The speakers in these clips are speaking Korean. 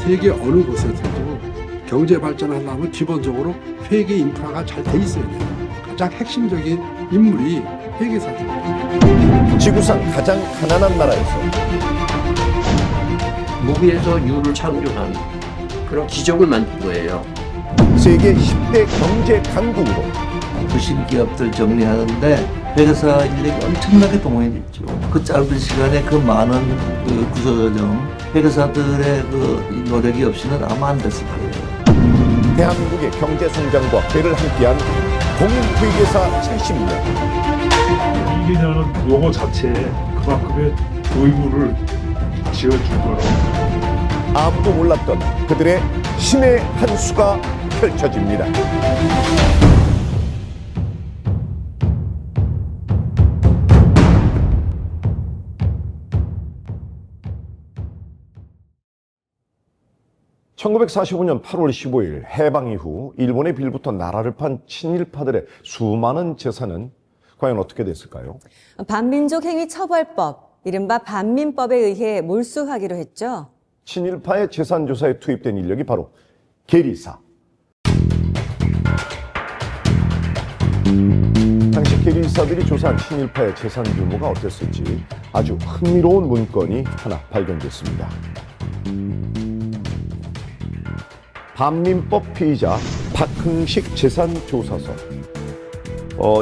세계 어느 곳에서도 경제 발전하려면 기본적으로 회계 인프라가 잘 돼 있어야 돼요. 가장 핵심적인 인물이 회계사들입니다. 지구상 가장 가난한 나라에서 무비에서 유를 창조한 그런 기적을 만든 거예요. 세계 10대 경제 강국으로 부실 기업들 정리하는데 회계사 인력이 엄청나게 동원이 됐죠. 그 짧은 시간에 그 많은 그 구조조정, 회계사들의 그 노력이 없이는 아마 안 됐을 거예요. 대한민국의 경제 성장과 배를 함께한 공인회계사 70년. 이기냐는 용어 자체에 그만큼의 의무를 지어준 거라고. 아무도 몰랐던 그들의 신의 한 수가 펼쳐집니다. (1945년 8월 15일) 해방 이후 일본의 빌부터 나라를 판 친일파들의 수많은 재산은 과연 어떻게 됐을까요? 반민족 행위 처벌법, 이른바 반민법에 의해 몰수하기로 했죠. 친일파의 재산 조사에 투입된 인력이 바로 계리사. 당시 계리사들이 조사한 친일파의 재산 규모가 어땠을지 아주 흥미로운 문건이 하나 발견됐습니다. 반민법 피의자 박흥식 재산조사서.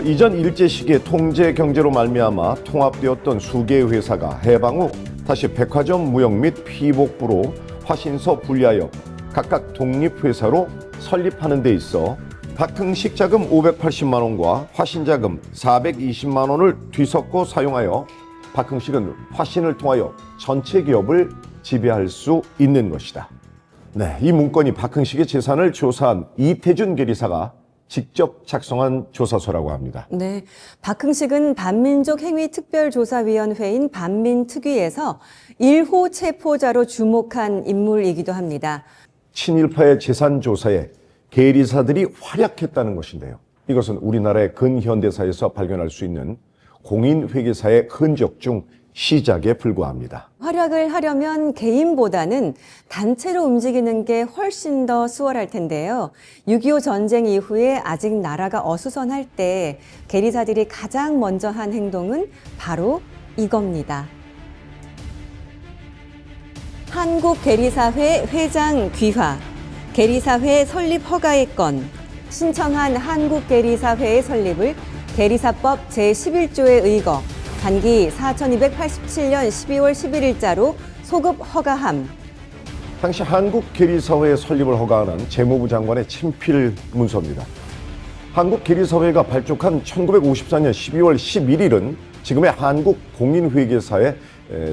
이전 일제 시기에 통제 경제로 말미암아 통합되었던 수개의 회사가 해방 후 다시 백화점 무역 및 피복부로 화신서 분리하여 각각 독립회사로 설립하는 데 있어 박흥식 자금 580만 원과 화신 자금 420만 원을 뒤섞어 사용하여 박흥식은 화신을 통하여 전체 기업을 지배할 수 있는 것이다. 네, 이 문건이 박흥식의 재산을 조사한 이태준 계리사가 직접 작성한 조사서라고 합니다. 네, 박흥식은 반민족 행위 특별조사위원회인 반민특위에서 1호 체포자로 주목한 인물이기도 합니다. 친일파의 재산 조사에 계리사들이 활약했다는 것인데요. 이것은 우리나라의 근현대사에서 발견할 수 있는 공인회계사의 흔적 중 시작에 불과합니다. 활약을 하려면 개인보다는 단체로 움직이는 게 훨씬 더 수월할 텐데요. 6.25 전쟁 이후에 아직 나라가 어수선할 때 계리사들이 가장 먼저 한 행동은 바로 이겁니다. 한국계리사회 회장 귀화, 계리사회 설립 허가의 건, 신청한 한국계리사회의 설립을 계리사법 제11조에 의거, 단기 4287년 12월 11일자로 소급 허가함. 당시 한국계리사회 설립을 허가하는 재무부 장관의 친필 문서입니다. 한국계리사회가 발족한 1954년 12월 11일은 지금의 한국공인회계사의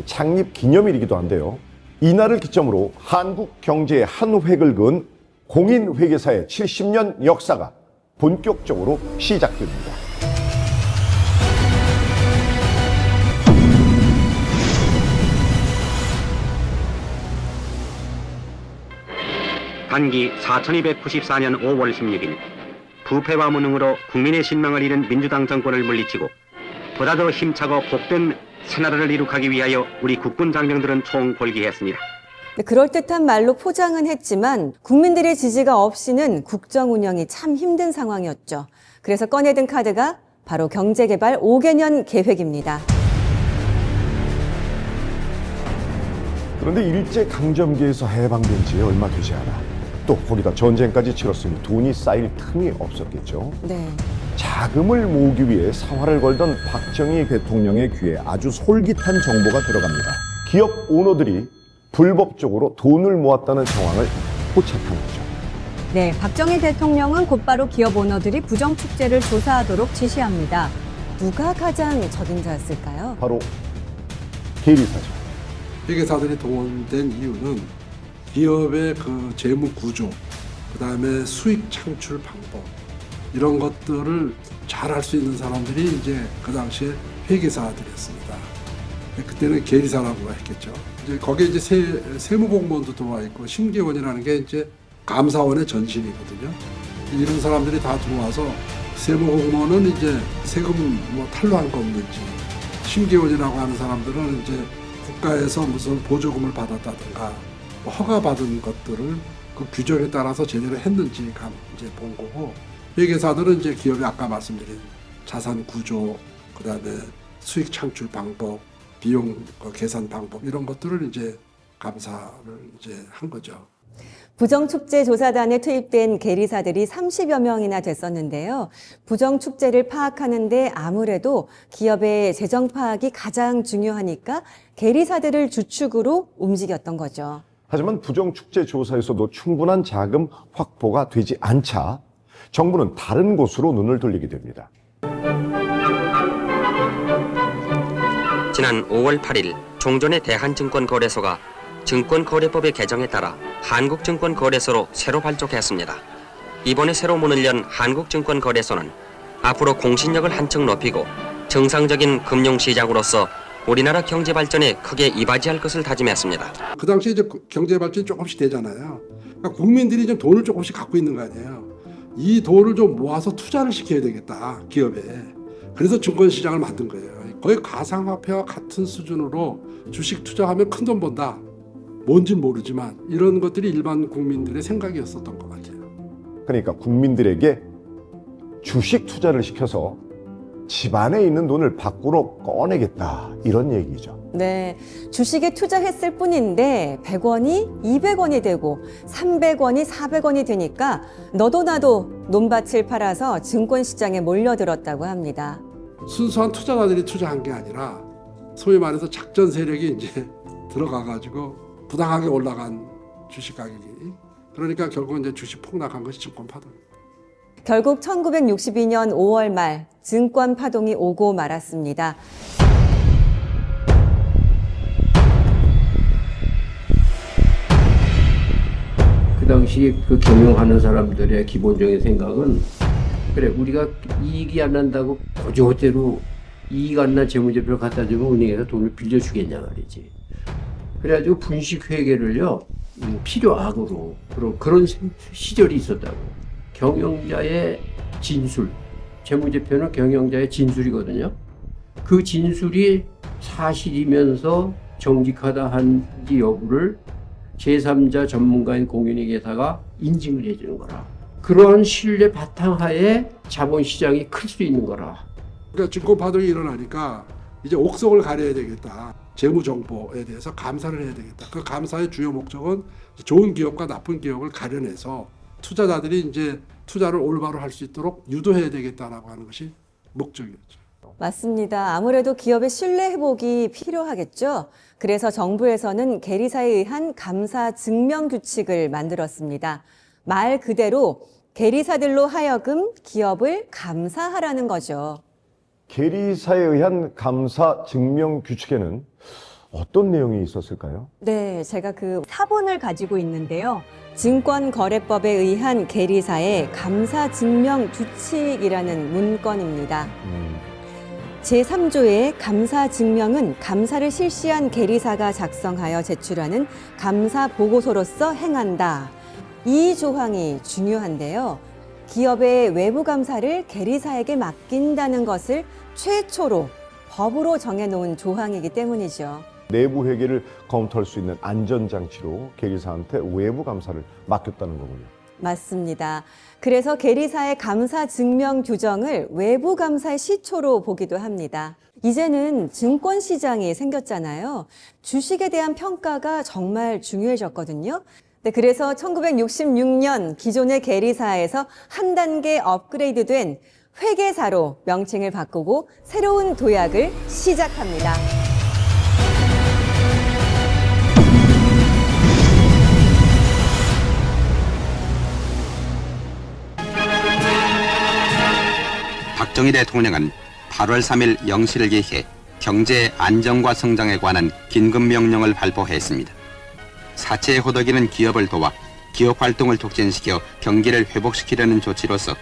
창립 기념일이기도 한데요. 이날을 기점으로 한국 경제의 한 획을 그은 공인회계사의 70년 역사가 본격적으로 시작됩니다. 단기 4294년 5월 16일 부패와 무능으로 국민의 신망을 잃은 민주당 정권을 물리치고 보다 더 힘차고 복된 새나라를 이룩하기 위하여 우리 국군 장병들은 총궐기했습니다. 그럴듯한 말로 포장은 했지만 국민들의 지지가 없이는 국정 운영이 참 힘든 상황이었죠. 그래서 꺼내든 카드가 바로 경제개발 5개년 계획입니다. 그런데 일제강점기에서 해방된 지 얼마 되지 않아 또 거기다 전쟁까지 치렀으니 돈이 쌓일 틈이 없었겠죠. 네. 자금을 모으기 위해 사활을 걸던 박정희 대통령의 귀에 아주 솔깃한 정보가 들어갑니다. 기업 오너들이 불법적으로 돈을 모았다는 정황을 포착한 거죠. 네, 박정희 대통령은 곧바로 기업 오너들이 부정축제를 조사하도록 지시합니다. 누가 가장 적임자였을까요? 바로 계리사죠. 회계사들이 동원된 이유는 기업의 그 재무 구조, 그 다음에 수익 창출 방법, 이런 것들을 잘 할 수 있는 사람들이 이제 그 당시에 회계사들이었습니다. 그때는 계리사라고 했겠죠. 이제 거기에 이제 세무공무원도 들어와 있고 심계원이라는 게 이제 감사원의 전신이거든요. 이런 사람들이 다 들어와서 세무공무원은 이제 세금 뭐 탈루한 거 없는지, 심계원이라고 하는 사람들은 이제 국가에서 무슨 보조금을 받았다든가 허가받은 것들을 그 규정에 따라서 제대로 했는지 이제 본 거고, 회계사들은 이제 기업이 아까 말씀드린 자산 구조, 그다음에 수익 창출 방법, 비용 계산 방법 이런 것들을 이제 감사를 이제 한 거죠. 부정축제조사단에 투입된 계리사들이 30여 명이나 됐었는데요. 부정축제를 파악하는데 아무래도 기업의 재정 파악이 가장 중요하니까 계리사들을 주축으로 움직였던 거죠. 하지만 부정축제 조사에서도 충분한 자금 확보가 되지 않자 정부는 다른 곳으로 눈을 돌리게 됩니다. 지난 5월 8일 종전의 대한증권거래소가 증권거래법의 개정에 따라 한국증권거래소로 새로 발족했습니다. 이번에 새로 문을 연 한국증권거래소는 앞으로 공신력을 한층 높이고 정상적인 금융시장으로서 우리나라 경제 발전에 크게 이바지할 것을 다짐했습니다. 그 당시에 이제 경제 발전이 조금씩 되잖아요. 그러니까 국민들이 좀 돈을 조금씩 갖고 있는 거 아니에요. 이 돈을 좀 모아서 투자를 시켜야 되겠다, 기업에. 그래서 증권시장을 만든 거예요. 거의 가상화폐와 같은 수준으로 주식 투자하면 큰 돈 번다. 뭔진 모르지만 이런 것들이 일반 국민들의 생각이었었던 것 같아요. 그러니까 국민들에게 주식 투자를 시켜서 집안에 있는 돈을 밖으로 꺼내겠다, 이런 얘기죠. 네, 주식에 투자했을 뿐인데 100원이 200원이 되고 300원이 400원이 되니까 너도 나도 논밭을 팔아서 증권시장에 몰려들었다고 합니다. 순수한 투자자들이 투자한 게 아니라 소위 말해서 작전 세력이 이제 들어가가지고 부당하게 올라간 주식 가격이, 그러니까 결국 이제 주식 폭락한 것이 증권 파동입니다. 결국 1962년 5월 말 증권 파동이 오고 말았습니다. 그 당시 그 경영하는 사람들의 기본적인 생각은, 그래 우리가 이익이 안 난다고 고조대로 이익 안 난 재무제표를 갖다 주면 은행에서 돈을 빌려주겠냐 말이지. 그래가지고 분식 회계를요 필요악으로 그런 시절이 있었다고. 경영자의 진술, 재무제표는 경영자의 진술이거든요. 그 진술이 사실이면서 정직하다 한지 여부를 제3자 전문가인 공인회계사가 인증을 해주는 거라. 그런 신뢰 바탕하에 자본시장이 클 수 있는 거라. 그러니까 증권 파동이 일어나니까 이제 옥석을 가려야 되겠다. 재무 정보에 대해서 감사를 해야 되겠다. 그 감사의 주요 목적은 좋은 기업과 나쁜 기업을 가려내서 투자자들이 이제 투자를 올바로 할 수 있도록 유도해야 되겠다라고 하는 것이 목적이었죠. 맞습니다. 아무래도 기업의 신뢰 회복이 필요하겠죠. 그래서 정부에서는 계리사에 의한 감사 증명 규칙을 만들었습니다. 말 그대로 계리사들로 하여금 기업을 감사하라는 거죠. 계리사에 의한 감사 증명 규칙에는 어떤 내용이 있었을까요? 네, 제가 그 사본을 가지고 있는데요. 증권거래법에 의한 계리사의 감사 증명 규칙이라는 문건입니다. 제3조의 감사 증명은 감사를 실시한 계리사가 작성하여 제출하는 감사 보고서로서 행한다. 이 조항이 중요한데요. 기업의 외부 감사를 계리사에게 맡긴다는 것을 최초로 법으로 정해놓은 조항이기 때문이죠. 내부 회계를 검토할 수 있는 안전장치로 계리사한테 외부 감사를 맡겼다는 거군요. 맞습니다. 그래서 계리사의 감사 증명 규정을 외부 감사의 시초로 보기도 합니다. 이제는 증권 시장이 생겼잖아요. 주식에 대한 평가가 정말 중요해졌거든요. 네, 그래서 1966년 기존의 계리사에서 한 단계 업그레이드된 회계사로 명칭을 바꾸고 새로운 도약을 시작합니다. 박정희 대통령은 8월 3일 0시를 기해 경제 안정과 성장에 관한 긴급명령을 발표했습니다. 사채에 호덕이는 기업을 도와 기업 활동을 촉진시켜 경기를 회복시키려는 조치로서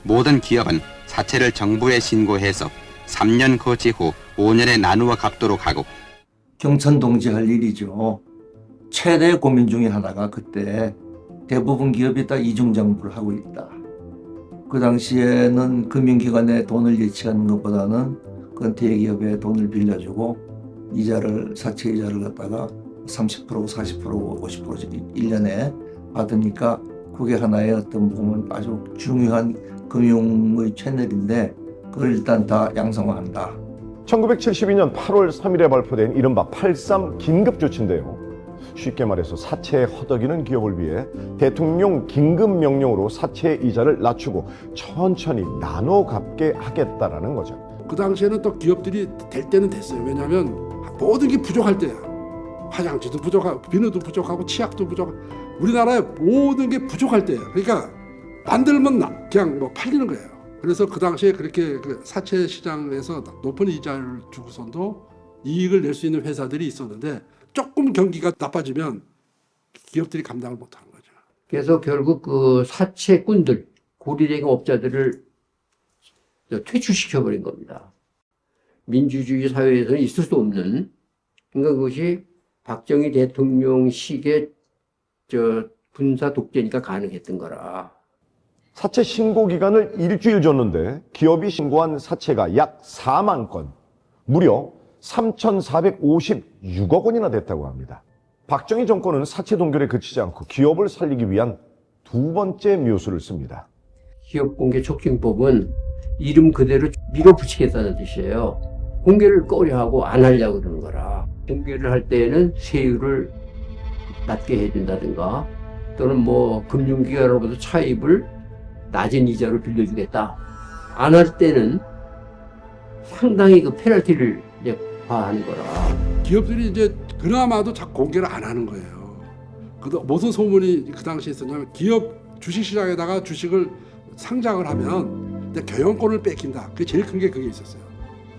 모든 기업은 사채를 정부에 신고해서 3년 거치 후 5년에 나누어 갚도록 하고, 경천동지 할 일이죠. 최대 고민 중에 하나가 그때 대부분 기업이 다 이중장부를 하고 있다. 그 당시에는 금융기관에 돈을 예치하는 것보다는 그건 대기업에 돈을 빌려주고 사채 이자를 갖다가 30%, 40%, 50%씩 1년에 받으니까 그게 하나의 어떤 보면 아주 중요한 금융의 채널인데 그걸 일단 다 양성화한다. 1972년 8월 3일에 발표된 이른바 83 긴급조치인데요. 쉽게 말해서 사채에 허덕이는 기업을 위해 대통령 긴급명령으로 사채 이자를 낮추고 천천히 나눠 갚게 하겠다라는 거죠. 그 당시에는 또 기업들이 될 때는 됐어요. 왜냐하면 모든 게 부족할 때야. 화장지도 부족하고 비누도 부족하고 치약도 부족하고 우리나라에 모든 게 부족할 때예요. 그러니까 만들면 그냥 뭐 팔리는 거예요. 그래서 그 당시에 그렇게 그 사채 시장에서 높은 이자를 주고선도 이익을 낼 수 있는 회사들이 있었는데 조금 경기가 나빠지면 기업들이 감당을 못하는 거죠. 그래서 결국 그 사채꾼들, 고리대금 업자들을 퇴출시켜버린 겁니다. 민주주의 사회에서는 있을 수 없는, 그러니까 그것이 박정희 대통령 시기의 군사 독재니까 가능했던 거라. 사채 신고 기간을 일주일 줬는데 기업이 신고한 사채가 약 4만 건, 무려 3,456억 원이나 됐다고 합니다. 박정희 정권은 사채 동결에 그치지 않고 기업을 살리기 위한 두 번째 묘수를 씁니다. 기업공개촉진법은 이름 그대로 밀어붙이겠다는 뜻이에요. 공개를 꺼려하고 안 하려고 그러는 거라. 공개를 할 때에는 세율을 낮게 해준다든가 또는 뭐 금융기관으로부터 차입을 낮은 이자로 빌려주겠다. 안 할 때는 상당히 그 페널티를 이제 과하는 거라. 기업들이 이제 그나마도 자꾸 공개를 안 하는 거예요. 무슨 소문이 그 당시에 있었냐면 기업 주식시장에다가 주식을 상장을 하면 경영권을 뺏긴다. 그게 제일 큰 게 그게 있었어요.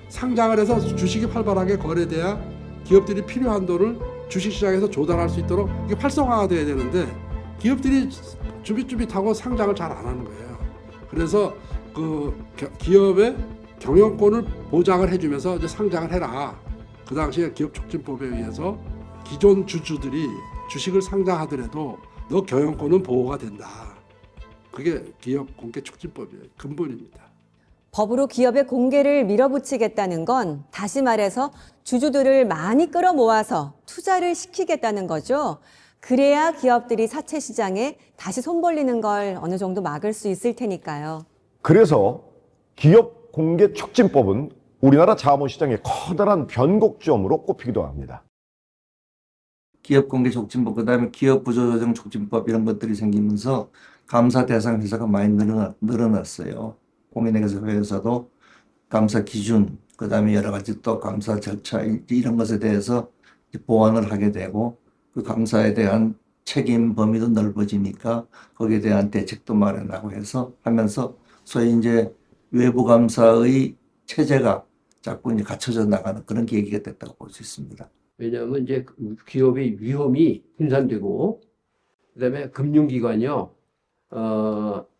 상장을 해서 주식이 활발하게 거래돼야 기업들이 필요한 돈을 주식시장에서 조달할 수 있도록 이게 활성화가 돼야 되는데 기업들이 쭈빗쭈빗하고 상장을 잘 안 하는 거예요. 그래서 그 기업의 경영권을 보장을 해주면서 이제 상장을 해라. 그 당시에 기업촉진법에 의해서 기존 주주들이 주식을 상장하더라도 너 경영권은 보호가 된다. 그게 기업공개촉진법이에요. 근본입니다. 법으로 기업의 공개를 밀어붙이겠다는 건 다시 말해서 주주들을 많이 끌어모아서 투자를 시키겠다는 거죠. 그래야 기업들이 사채 시장에 다시 손 벌리는 걸 어느 정도 막을 수 있을 테니까요. 그래서 기업 공개 촉진법은 우리나라 자본시장의 커다란 변곡점으로 꼽히기도 합니다. 기업공개촉진법, 그다음에 기업구조조정촉진법 이런 것들이 생기면서 감사 대상 회사가 많이 늘어났어요. 공인회계사 회사도 감사 기준, 그다음에 여러 가지 또 감사 절차 이런 것에 대해서 보완을 하게 되고 그 감사에 대한 책임 범위도 넓어지니까 거기에 대한 대책도 마련하고 해서 하면서 소위 이제 외부 감사의 체제가 자꾸 이제 갖춰져 나가는 그런 계기가 됐다고 볼 수 있습니다. 왜냐하면 이제 기업의 위험이 분산되고 그다음에 금융기관이요.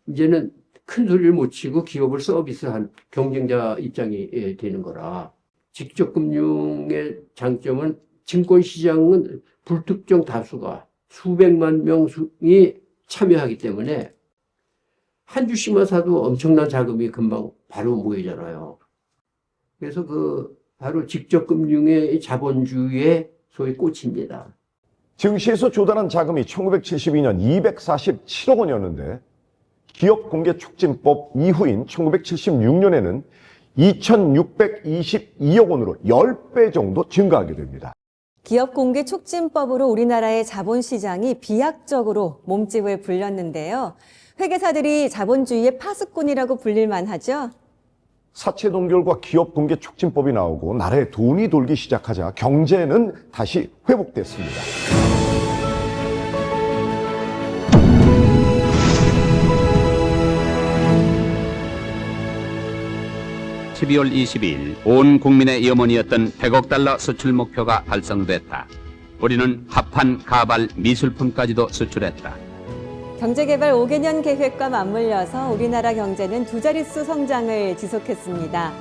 이제는 큰 소리를 못 치고 기업을 서비스한 경쟁자 입장이 되는 거라. 직접 금융의 장점은 증권시장은 불특정 다수가 수백만 명이 참여하기 때문에 한 주씩만 사도 엄청난 자금이 금방 바로 모이잖아요. 그래서 바로 직접 금융의 자본주의의 소위 꽃입니다. 증시에서 조달한 자금이 1972년 247억 원이었는데 기업공개촉진법 이후인 1976년에는 2,622억 원으로 10배 정도 증가하게 됩니다. 기업공개촉진법으로 우리나라의 자본시장이 비약적으로 몸집을 불렸는데요. 회계사들이 자본주의의 파수꾼이라고 불릴만 하죠. 사채 동결과 기업공개촉진법이 나오고 나라에 돈이 돌기 시작하자 경제는 다시 회복됐습니다. 12월 22일 온 국민의 염원이었던 100억 달러 수출 목표가 달성됐다. 우리는 합판, 가발, 미술품까지도 수출했다. 경제개발 5개년 계획과 맞물려서 우리나라 경제는 두 자릿수 성장을 지속했습니다.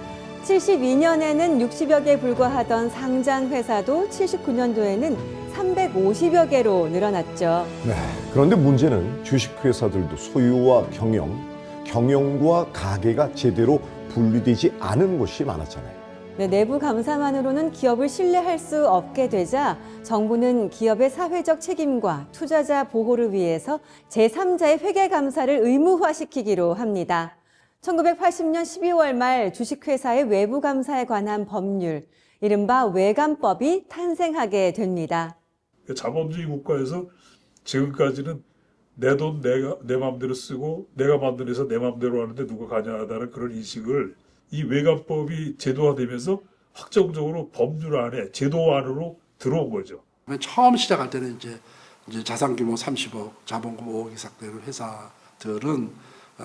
72년에는 60여 개에 불과하던 상장 회사도 79년도에는 350여 개로 늘어났죠. 네, 그런데 문제는 주식회사들도 소유와 경영과 가계가 제대로 분리되지 않은 곳이 많았잖아요. 네, 내부 감사만으로는 기업을 신뢰할 수 없게 되자 정부는 기업의 사회적 책임과 투자자 보호를 위해서 제3자의 회계 감사를 의무화시키기로 합니다. 1980년 12월 말 주식회사의 외부 감사에 관한 법률, 이른바 외감법이 탄생하게 됩니다. 자본주의 국가에서 지금까지는 내 돈 내 마음대로 쓰고 내가 만든 회사 내 마음대로 하는데 누가 관여하다는 그런 인식을 이 외감법이 제도화되면서 확정적으로 법률 안에 제도 안으로 들어온 거죠. 처음 시작할 때는 이제 자산 규모 30억, 자본금 5억 이상 되는 회사들은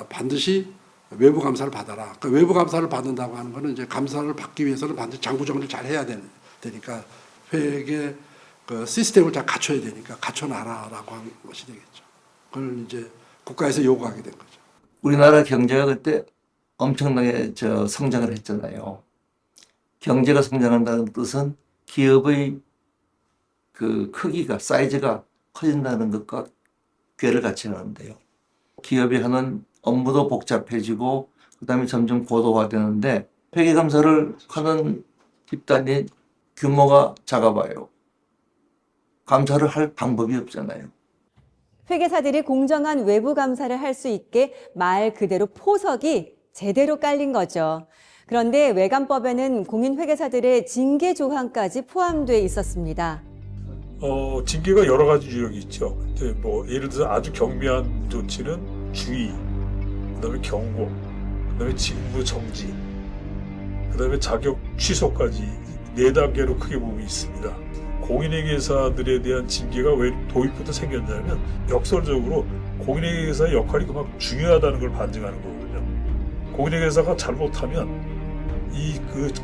반드시 외부 감사를 받아라. 그러니까 외부 감사를 받는다고 하는 거는 이제 감사를 받기 위해서는 반드시 장부 정리를 잘 해야 되니까 회계 그 시스템을 잘 갖춰야 되니까 갖춰놔라라고 한 것이 되겠죠. 그걸 이제 국가에서 요구하게 된 거죠. 우리나라 경제가 그때 엄청나게 성장을 했잖아요. 경제가 성장한다는 뜻은 기업의 그 크기가, 사이즈가 커진다는 것과 궤를 같이 하는데요. 기업이 하는 업무도 복잡해지고 그다음에 점점 고도화되는데 회계감사를 하는 집단이 규모가 작아봐요. 감사를 할 방법이 없잖아요. 회계사들이 공정한 외부 감사를 할 수 있게 말 그대로 포석이 제대로 깔린 거죠. 그런데 외감법에는 공인회계사들의 징계 조항까지 포함돼 있었습니다. 징계가 여러 가지 유형이 있죠. 뭐 예를 들어서 아주 경미한 조치는 주의, 그다음에 경고, 그다음에 직무 정지, 그다음에 자격 취소까지 4단계로 크게 보면 있습니다. 공인회계사들에 대한 징계가 왜 도입부터 생겼냐면 역설적으로 공인회계사의 역할이 그만큼 중요하다는 걸 반증하는 거거든요. 공인회계사가 잘못하면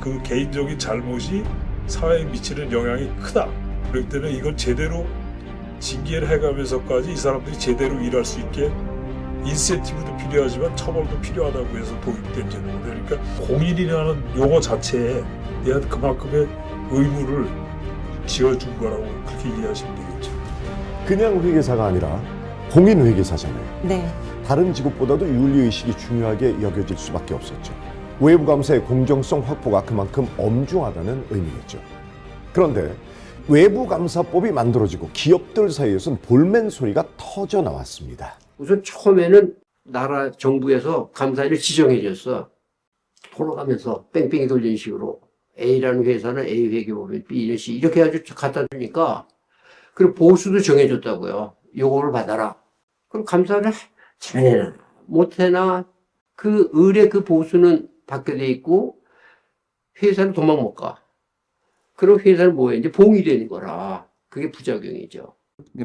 그 개인적인 잘못이 사회에 미치는 영향이 크다. 그렇기 때문에 이걸 제대로 징계를 해가면서까지 이 사람들이 제대로 일할 수 있게 인센티브도 필요하지만 처벌도 필요하다고 해서 도입된 제도거든요. 그러니까 공인이라는 용어 자체에 대한 그만큼의 의무를 지어준 거라고 그렇게 이해하시면 되겠죠. 그냥 회계사가 아니라 공인회계사잖아요. 네. 다른 직업보다도 윤리의식이 중요하게 여겨질 수밖에 없었죠. 외부 감사의 공정성 확보가 그만큼 엄중하다는 의미겠죠. 그런데 외부 감사법이 만들어지고 기업들 사이에서는 볼멘 소리가 터져 나왔습니다. 우선 처음에는 나라 정부에서 감사일을 지정해 줬어. 돌아가면서 뺑뺑이 돌리는 식으로. A라는 회사는 A 회계법인 B는 C 이렇게 해가지고 갖다 주니까 그리고 보수도 정해줬다고요. 요거를 받아라. 그럼 감사를 잘해나 못해나 그 의뢰 그 보수는 받게 돼 있고 회사는 도망 못 가. 그럼 회사는 뭐예요? 이제 봉이 되는 거라. 그게 부작용이죠.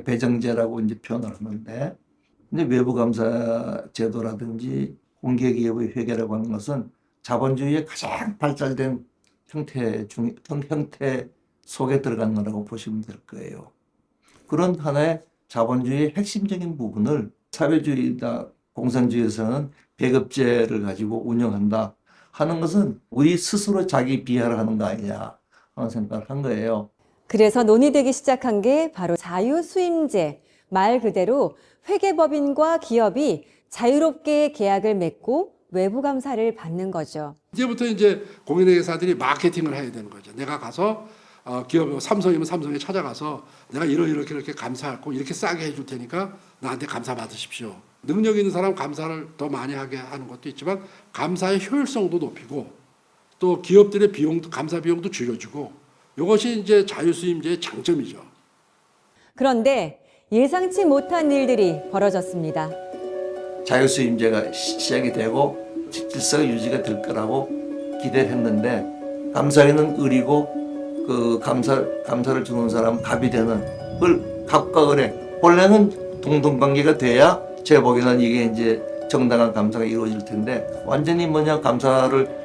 배정제라고 이제 표현을 하는데 이제 외부 감사 제도라든지 공개 기업의 회계라고 하는 것은 자본주의의 가장 발달된 형태 속에 들어간 거라고 보시면 될 거예요. 그런 하나의 자본주의의 핵심적인 부분을 사회주의나 공산주의에서는 배급제를 가지고 운영한다 하는 것은 우리 스스로 자기 비하를 하는 거 아니냐 하는 생각을 한 거예요. 그래서 논의되기 시작한 게 바로 자유수임제, 말 그대로 회계법인과 기업이 자유롭게 계약을 맺고 외부 감사를 받는 거죠. 이제부터 이제 공인회계사들이 마케팅을 해야 되는 거죠. 내가 가서 기업 삼성이면 삼성에 찾아가서 내가 이렇게 감사하고 이렇게 싸게 해줄 테니까 나한테 감사 받으십시오. 능력 있는 사람 감사를 더 많이 하게 하는 것도 있지만 감사의 효율성도 높이고 또 기업들의 비용도 감사 비용도 줄여주고 이것이 이제 자유수임제의 장점이죠. 그런데 예상치 못한 일들이 벌어졌습니다. 자유수임제가 시작이 되고 질서가 유지가 될 거라고 기대를 했는데 감사에는 을이고 그 감사를 주는 사람 갑이 되는 갑과 을의 원래는 동등관계가 돼야 제 보기에는 이게 이제 정당한 감사가 이루어질 텐데 완전히 감사를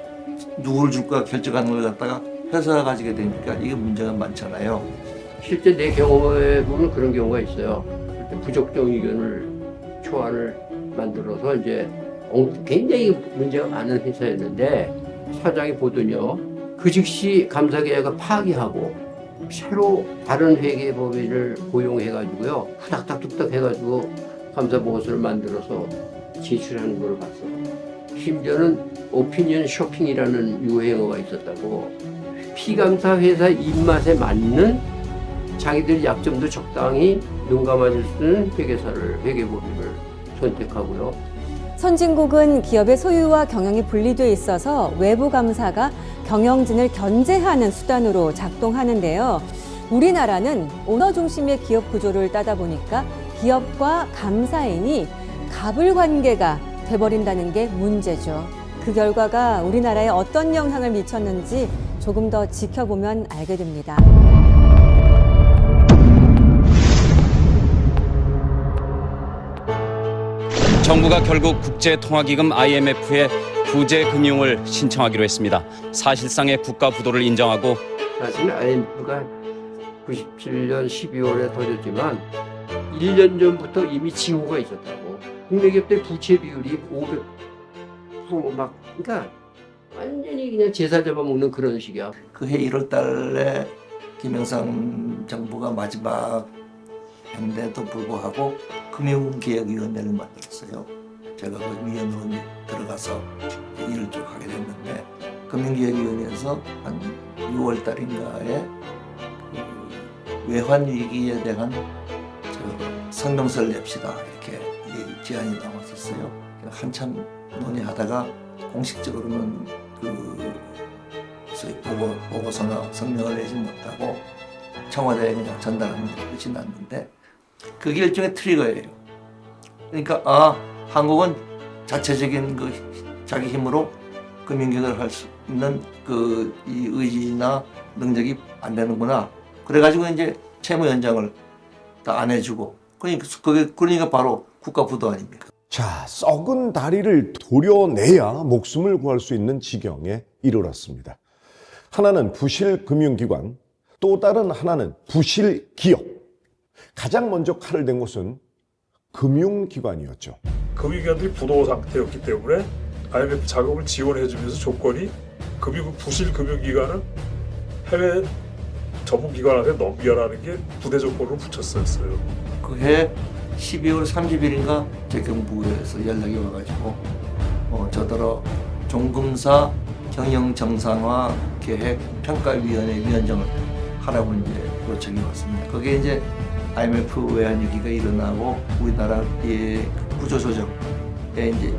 누구를 줄까 결정하는 걸 갖다가 회사가 가지게 되니까 이게 문제가 많잖아요. 실제 내 경험에 보면 그런 경우가 있어요. 부적정 의견을 초안을 만들어서 이제 굉장히 문제가 많은 회사였는데 사장이 보더니요. 그 즉시 감사계약을 파기하고 새로 다른 회계법인을 고용해가지고요. 후닥닥 뚝딱 해가지고 감사보고서를 만들어서 제출하는 걸 봤어요. 심지어는 오피니언 쇼핑이라는 유행어가 있었다고. 피감사 회사 입맛에 맞는 자기들 약점도 적당히 눈 감아줄 수 있는 회계사를, 회계법인을 선택하고요. 선진국은 기업의 소유와 경영이 분리돼 있어서 외부 감사가 경영진을 견제하는 수단으로 작동하는데요. 우리나라는 오너 중심의 기업 구조를 따다 보니까 기업과 감사인이 갑을 관계가 돼버린다는 게 문제죠. 그 결과가 우리나라에 어떤 영향을 미쳤는지 조금 더 지켜보면 알게 됩니다. 정부가 결국 국제통화기금 IMF에 구제 금융을 신청하기로 했습니다. 사실상의 국가 부도를 인정하고 사실 IMF가 97년 12월에 터졌지만 1년 전부터 이미 징후가 있었다고. 국내 기업들 부채 비율이 500% 막, 그러니까 완전히 그냥 제사 잡아먹는 그런 식이야. 그해 1월 달에 김영삼 정부가 마지막 했는데도 불구하고 금융개혁위원회를 만들었어요. 제가 그 위원으로 들어가서 일을 쭉 하게 됐는데, 금융개혁위원회에서 한 6월 달인가에 그 외환 위기에 대한 성명서를 냅시다 이렇게 제안이 나왔었어요. 한참 논의하다가 공식적으로는 그 소위 보고서나 성명을 내지 못하고 청와대에 그냥 전달하는 게 끝이 났는데, 그게 일종의 트리거예요. 그러니까 한국은 자체적인 그 자기 힘으로 금융개혁을 할 수 있는 그 이 의지나 능력이 안 되는구나. 그래가지고 이제 채무연장을 다 안 해주고, 그러니까 바로 국가 부도 아닙니까? 자, 썩은 다리를 도려내야 목숨을 구할 수 있는 지경에 이르렀습니다. 하나는 부실 금융기관, 또 다른 하나는 부실 기업. 가장 먼저 칼을 댄 곳은 금융기관이었죠. 금융기관들이 부도 상태였기 때문에 IMF 자금을 지원해주면서 조건이 부실 금융기관을 해외 전문기관한테 넘겨라는 게 부대 조건으로 붙였었어요. 그해 12월 30일인가 재경부에서 연락이 와가지고 저더러 종금사 경영정상화 계획 평가위원회 위원장을 하라고 이제 요청이 왔습니다. 그게 이제 IMF 외환위기가 일어나고 우리나라의 구조조정에 이제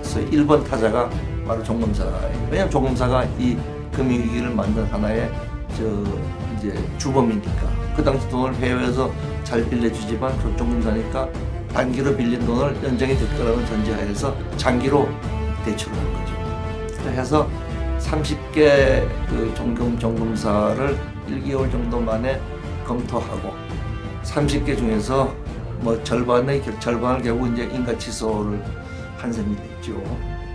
소위 1번 타자가 바로 종금사예요. 왜냐하면 종금사가 이 금융위기를 만든 하나의 이제 주범이니까. 그 당시 돈을 해외에서 잘 빌려주지만 종금사니까 단기로 빌린 돈을 연장이 될 거라는 전제하에서 장기로 대출을 한 거죠. 그래서 30개 그 종금사를 1개월 정도 만에 검토하고 30개 중에서 절반을 결국 이제 인가치소를 한 셈이 됐죠.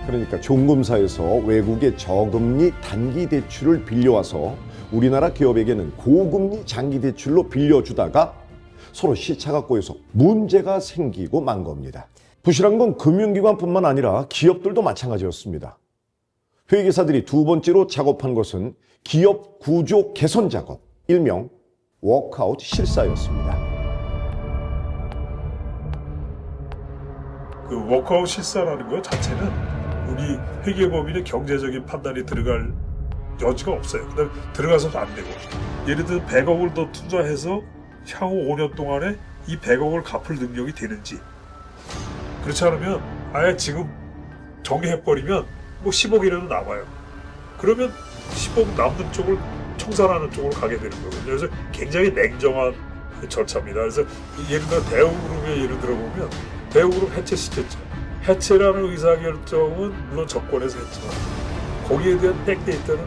그러니까 종금사에서 외국의 저금리 단기 대출을 빌려와서 우리나라 기업에게는 고금리 장기 대출로 빌려주다가 서로 시차가 꼬여서 문제가 생기고 만 겁니다. 부실한 건 금융기관뿐만 아니라 기업들도 마찬가지였습니다. 회계사들이 두 번째로 작업한 것은 기업 구조 개선 작업, 일명 워크아웃 실사였습니다. 그 워크아웃 실사라는 것 자체는 우리 회계법인의 경제적인 판단이 들어갈 여지가 없어요. 그다음에 들어가서도 안 되고, 예를 들어 100억을 더 투자해서 향후 5년 동안에 이 100억을 갚을 능력이 되는지, 그렇지 않으면 아예 지금 정리해버리면 10억이라도 남아요. 그러면 10억 남는 쪽을 청산하는 쪽으로 가게 되는 거거든요. 그래서 굉장히 냉정한 절차입니다. 그래서 예를 들어 대우그룹의 예를 들어보면 대우그룹 해체시켰죠. 해체라는 의사결정은 물론 정권에서 했지만 거기에 대한 백데이터는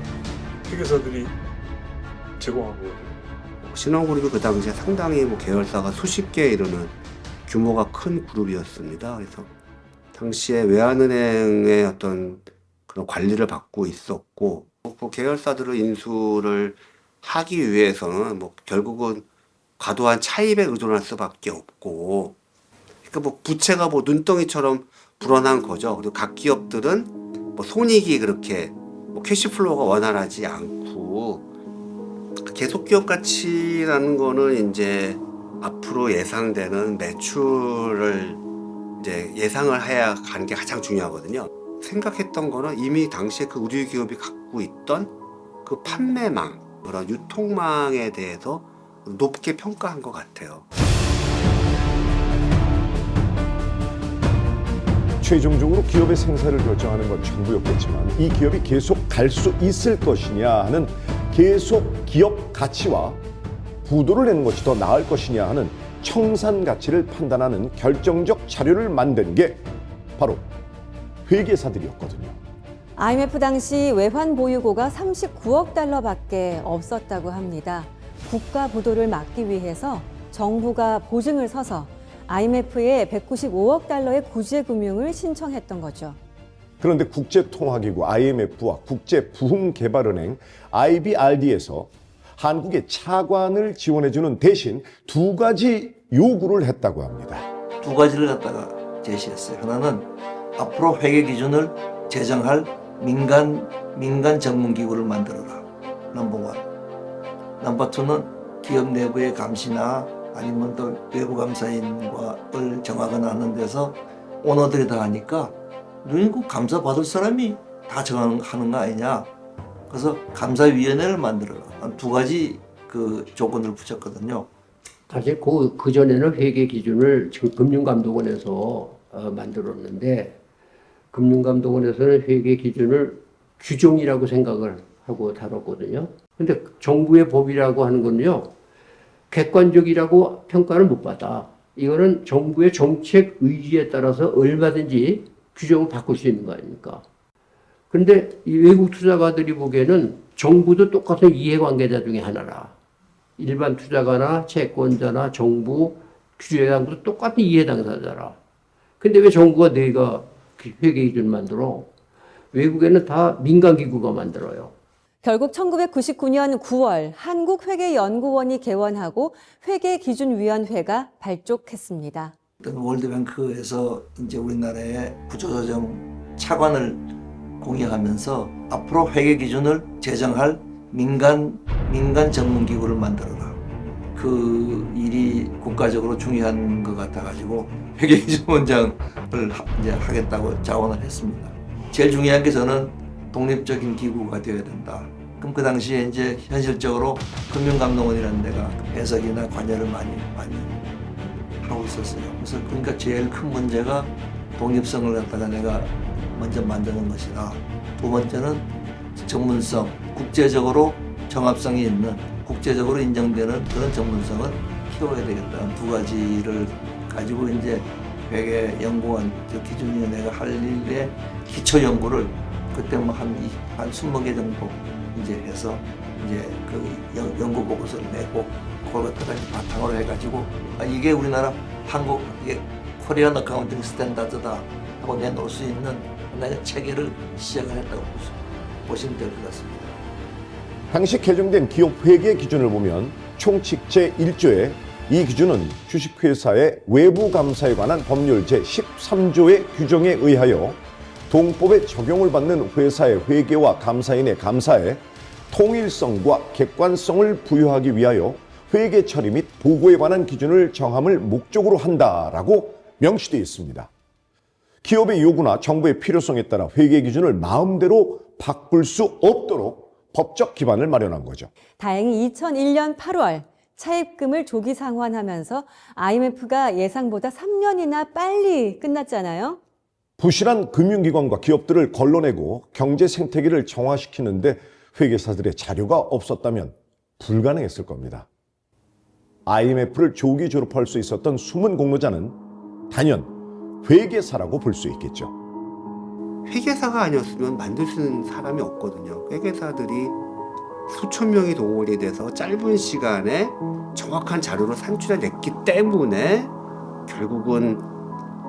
회계사들이 제공한 거예요. 신원그룹이 그 당시에 상당히 계열사가 수십 개에 이르는 규모가 큰 그룹이었습니다. 그래서 당시에 외환은행의 어떤 그런 관리를 받고 있었고, 그 계열사들을 인수를 하기 위해서는 결국은 과도한 차입에 의존할 수밖에 없고, 그러니까 부채가 눈덩이처럼 불어난 거죠. 그리고 각 기업들은 손익이 그렇게 캐시플로우가 원활하지 않고, 계속 기업 가치라는 거는 이제 앞으로 예상되는 매출을 이제 예상을 해야 가는 게 가장 중요하거든요. 생각했던 거는 이미 당시에 그 우리 기업이 갖고 있던 그 판매망, 그런 유통망에 대해서 높게 평가한 것 같아요. 최종적으로 기업의 생사를 결정하는 건 정부였겠지만 이 기업이 계속 갈 수 있을 것이냐 하는 계속 기업 가치와 부도를 내는 것이 더 나을 것이냐 하는 청산 가치를 판단하는 결정적 자료를 만든 게 바로 회계사들이었거든요. IMF 당시 외환 보유고가 39억 달러밖에 없었다고 합니다. 국가 부도를 막기 위해서 정부가 보증을 서서 IMF에 195억 달러의 구제금융을 신청했던 거죠. 그런데 국제통화기구 IMF와 국제부흥개발은행 IBRD에서 한국의 차관을 지원해주는 대신 두 가지 요구를 했다고 합니다. 두 가지를 갖다가 제시했어요. 하나는 앞으로 회계 기준을 제정할 민간 전문 기구를 만들어라. 넘버 원. 넘버 투는 기업 내부의 감시나 아니면 또 외부 감사인과를 정하거나 하는 데서 오너들이 다 하니까 너희 그 감사 받을 사람이 다 정하는 거 아니냐. 그래서 감사위원회를 만들어라. 두 가지 그 조건을 붙였거든요. 사실 그 전에는 회계 기준을 지금 금융감독원에서 만들었는데 금융감독원에서는 회계 기준을 규정이라고 생각을 하고 다뤘거든요. 근데 정부의 법이라고 하는 건요, 객관적이라고 평가를 못 받아. 이거는 정부의 정책 의지에 따라서 얼마든지 규정을 바꿀 수 있는 거 아닙니까? 그런데 이 외국 투자가들이 보기에는 정부도 똑같은 이해관계자 중에 하나라. 일반 투자가나 채권자나 정부, 규제당도 똑같은 이해당사자라. 근데 왜 정부가 내가 회계 기준 만들어? 외국에는 다 민간기구가 만들어요. 결국 1999년 9월 한국회계연구원이 개원하고 회계기준위원회가 발족했습니다. 월드뱅크에서 이제 우리나라의 구조조정 차관을 공약하면서 앞으로 회계 기준을 제정할 민간 전문 기구를 만들어라. 그 일이 국가적으로 중요한 것 같아가지고 회계기준원장을 이제 하겠다고 자원을 했습니다. 제일 중요한 게 저는 독립적인 기구가 되어야 된다. 그럼 그 당시에 이제 현실적으로 금융감독원이라는 데가 해석이나 관여를 많이 하고 있었어요. 그래서 그러니까 제일 큰 문제가 독립성을 갖다가 내가 먼저 만드는 것이다. 두 번째는 전문성, 국제적으로 정합성이 있는, 국제적으로 인정되는 그런 전문성을 키워야 되겠다는 두 가지를 가지고 이제 회계연구원 기준위원회가 할 일의 기초 연구를 그때 뭐 한 20개 정도 이제 해서 이제 그 연구 보고서를 내고 그걸 갖다가 바탕으로 해가지고 이게 우리나라 한국 이게 코리안 어카운팅 스탠다드다 하고 내놓을 수 있는 하나의 체계를 시작을 했다고 보시면 될 것 같습니다. 당시 개정된 기업 회계 기준을 보면 총칙 제1조에 이 기준은 주식회사의 외부 감사에 관한 법률 제13조의 규정에 의하여 동법에 적용을 받는 회사의 회계와 감사인의 감사에 통일성과 객관성을 부여하기 위하여 회계 처리 및 보고에 관한 기준을 정함을 목적으로 한다라고 명시되어 있습니다. 기업의 요구나 정부의 필요성에 따라 회계 기준을 마음대로 바꿀 수 없도록 법적 기반을 마련한 거죠. 다행히 2001년 8월 차입금을 조기 상환하면서 IMF가 예상보다 3년이나 빨리 끝났잖아요. 부실한 금융기관과 기업들을 걸러내고 경제 생태계를 정화시키는데 회계사들의 자료가 없었다면 불가능했을 겁니다. IMF를 조기 졸업할 수 있었던 숨은 공로자는 단연 회계사라고 볼 수 있겠죠. 회계사가 아니었으면 만들 수 있는 사람이 없거든요. 회계사들이 수천 명이 동원이 돼서 짧은 시간에 정확한 자료를 산출해냈기 때문에 결국은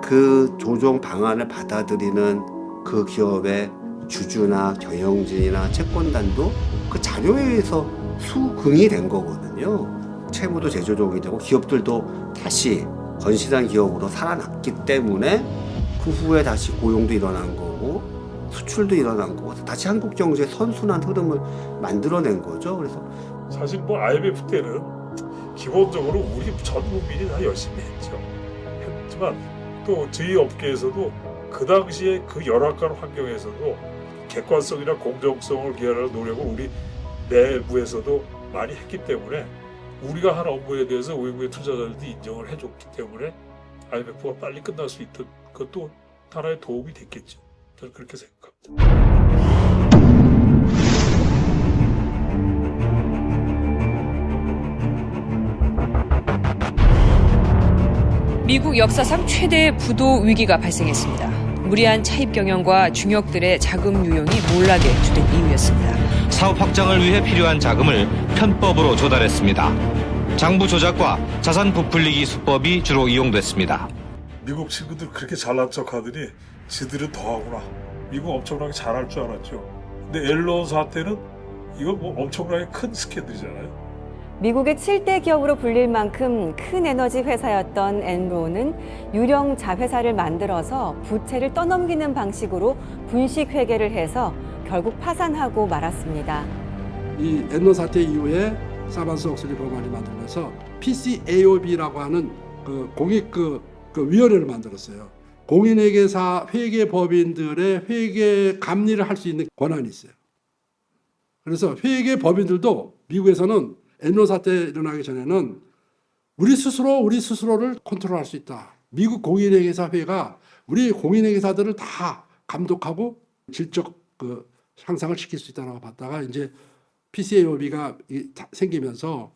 그 조정 방안을 받아들이는 그 기업의 주주나 경영진이나 채권단도 그 자료에 의해서 수긍이 된 거거든요. 채무도 재조정이 되고 기업들도 다시 건실한 기업으로 살아났기 때문에 그 후에 다시 고용도 일어난 거고 수출도 일어난 거고 다시 한국 경제의 선순환 흐름을 만들어낸 거죠. 그래서 사실 뭐 IMF 때는 기본적으로 우리 전 국민이 다 열심히 했죠. 했지만 또 저희 업계에서도 그 당시에 그 열악한 환경에서도 객관성이나 공정성을 기하는 노력을 우리 내부에서도 많이 했기 때문에 우리가 한 업무에 대해서 외국의 투자자들도 인정을 해줬기 때문에 IMF가 빨리 끝날 수 있던 것도 하나의 도움이 됐겠죠. 저는 그렇게 생각합니다. 미국 역사상 최대의 부도 위기가 발생했습니다. 무리한 차입 경영과 중역들의 자금 유용이 몰락에 주된 이유였습니다. 사업 확장을 위해 필요한 자금을 편법으로 조달했습니다. 장부 조작과 자산 부풀리기 수법이 주로 이용됐습니다. 미국 친구들 그렇게 잘난 척하더니 지들은 더하구나. 미국 엄청나게 잘할 줄 알았죠. 근데 앨런 사태는 이거 뭐 엄청나게 큰 스캔들이잖아요. 미국의 7대 기업으로 불릴 만큼 큰 에너지 회사였던 엔론은 유령 자회사를 만들어서 부채를 떠넘기는 방식으로 분식 회계를 해서 결국 파산하고 말았습니다. 이 엔론 사태 이후에 사반스 옥슬리 법안이 만들면서 PCAOB라고 하는 그 공익 위원회를 만들었어요. 공인회계사 회계법인들의 회계 감리를 할 수 있는 권한이 있어요. 그래서 회계법인들도 미국에서는 엔론 사태 일어나기 전에는 우리 스스로를 컨트롤할 수 있다. 미국 공인회계사회가 우리 공인회계사들을 다 감독하고 질적 향상을 시킬 수 있다고 봤다가 이제 PCAOB가 생기면서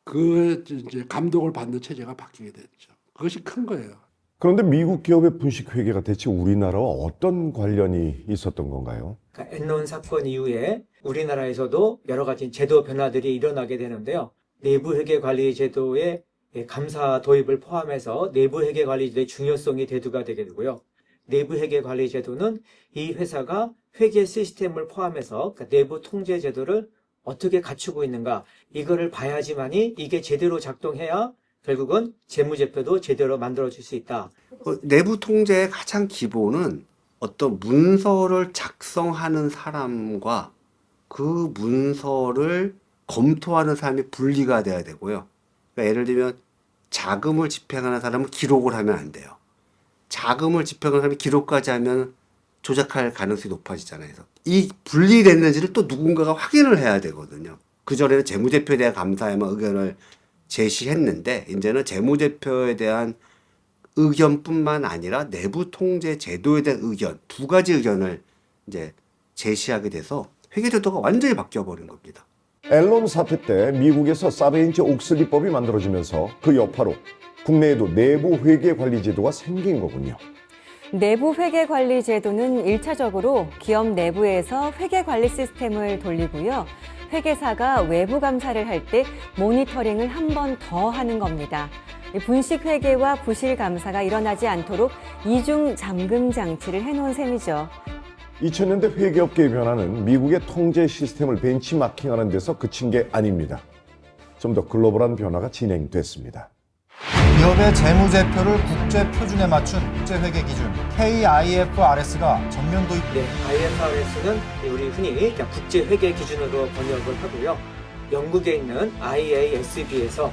그 이제 감독을 받는 체제가 바뀌게 됐죠. 그것이 큰 거예요. 그런데 미국 기업의 분식 회계가 대체 우리나라와 어떤 관련이 있었던 건가요? 그러니까 엔론 사건 이후에 우리나라에서도 여러 가지 제도 변화들이 일어나게 되는데요. 내부 회계 관리 제도의 감사 도입을 포함해서 내부 회계 관리 제도의 중요성이 대두가 되게 되고요. 내부 회계 관리 제도는 이 회사가 회계 시스템을 포함해서 그러니까 내부 통제 제도를 어떻게 갖추고 있는가 이거를 봐야지만이 이게 제대로 작동해야 결국은 재무제표도 제대로 만들어질 수 있다. 내부 통제의 가장 기본은 어떤 문서를 작성하는 사람과 그 문서를 검토하는 사람이 분리가 돼야 되고요. 그러니까 예를 들면 자금을 집행하는 사람은 기록을 하면 안 돼요. 자금을 집행하는 사람이 기록까지 하면 조작할 가능성이 높아지잖아요. 그래서 이 분리됐는지를 또 누군가가 확인을 해야 되거든요. 그전에는 재무제표에 대한 감사에만 의견을 제시했는데 이제는 재무제표에 대한 의견뿐만 아니라 내부 통제 제도에 대한 의견, 두 가지 의견을 이제 제시하게 돼서 회계제도가 완전히 바뀌어버린 겁니다. 앨런 사태 때 미국에서 사베인츠 옥슬리법이 만들어지면서 그 여파로 국내에도 내부 회계 관리 제도가 생긴 거군요. 내부 회계 관리 제도는 1차적으로 기업 내부에서 회계 관리 시스템을 돌리고요. 회계사가 외부 감사를 할 때 모니터링을 한 번 더 하는 겁니다. 분식 회계와 부실 감사가 일어나지 않도록 이중 잠금 장치를 해놓은 셈이죠. 2000년대 회계업계의 변화는 미국의 통제 시스템을 벤치마킹하는 데서 그친 게 아닙니다. 좀 더 글로벌한 변화가 진행됐습니다. 기업의 재무제표를 국제 표준에 맞춘 국제회계 기준 KIFRS가 전면 도입. 네, IFRS는 우리 흔히 국제회계 기준으로 번역을 하고요. 영국에 있는 IASB에서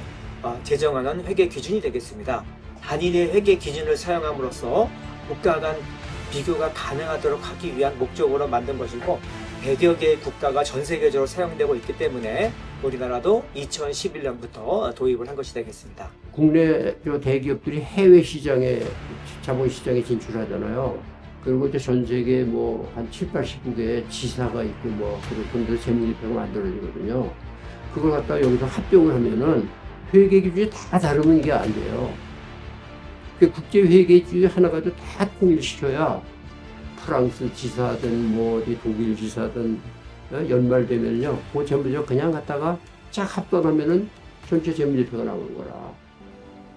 제정하는 회계 기준이 되겠습니다. 단일의 회계 기준을 사용함으로써 국가 간 비교가 가능하도록 하기 위한 목적으로 만든 것이고 100여 개의 국가가 전 세계적으로 사용되고 있기 때문에 우리나라도 2011년부터 도입을 한 것이 되겠습니다. 국내 대기업들이 해외 시장에 자본시장에 진출하잖아요. 그리고 이제 전 세계 뭐 한 7, 80국에 지사가 있고 뭐 그런 데서 재무제표가 만들어지거든요. 그걸 갖다가 여기서 합병을 하면은 회계 기준이 다 다르면 이게 안 돼요. 그 국제 회계 기준이 하나 가지고 다 통일시켜야 프랑스 지사든 뭐 어디 독일 지사든 연말되면요, 그 재무제표 그냥 갖다가 쫙 합산하면은 전체 재무제표가 나오는 거라.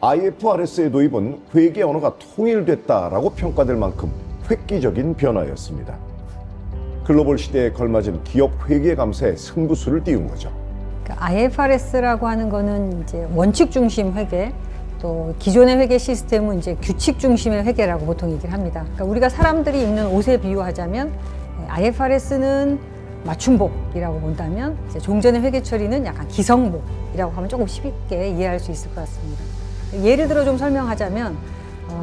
IFRS의 도입은 회계 언어가 통일됐다라고 평가될 만큼 획기적인 변화였습니다. 글로벌 시대에 걸맞은 기업 회계 감사에 승부수를 띄운 거죠. IFRS라고 하는 거는 이제 원칙 중심 회계, 또 기존의 회계 시스템은 이제 규칙 중심의 회계라고 보통 얘기를 합니다. 그러니까 우리가 사람들이 입는 옷에 비유하자면 IFRS는 맞춤복이라고 본다면 이제 종전의 회계 처리는 약간 기성복이라고 하면 조금 쉽게 이해할 수 있을 것 같습니다. 예를 들어 좀 설명하자면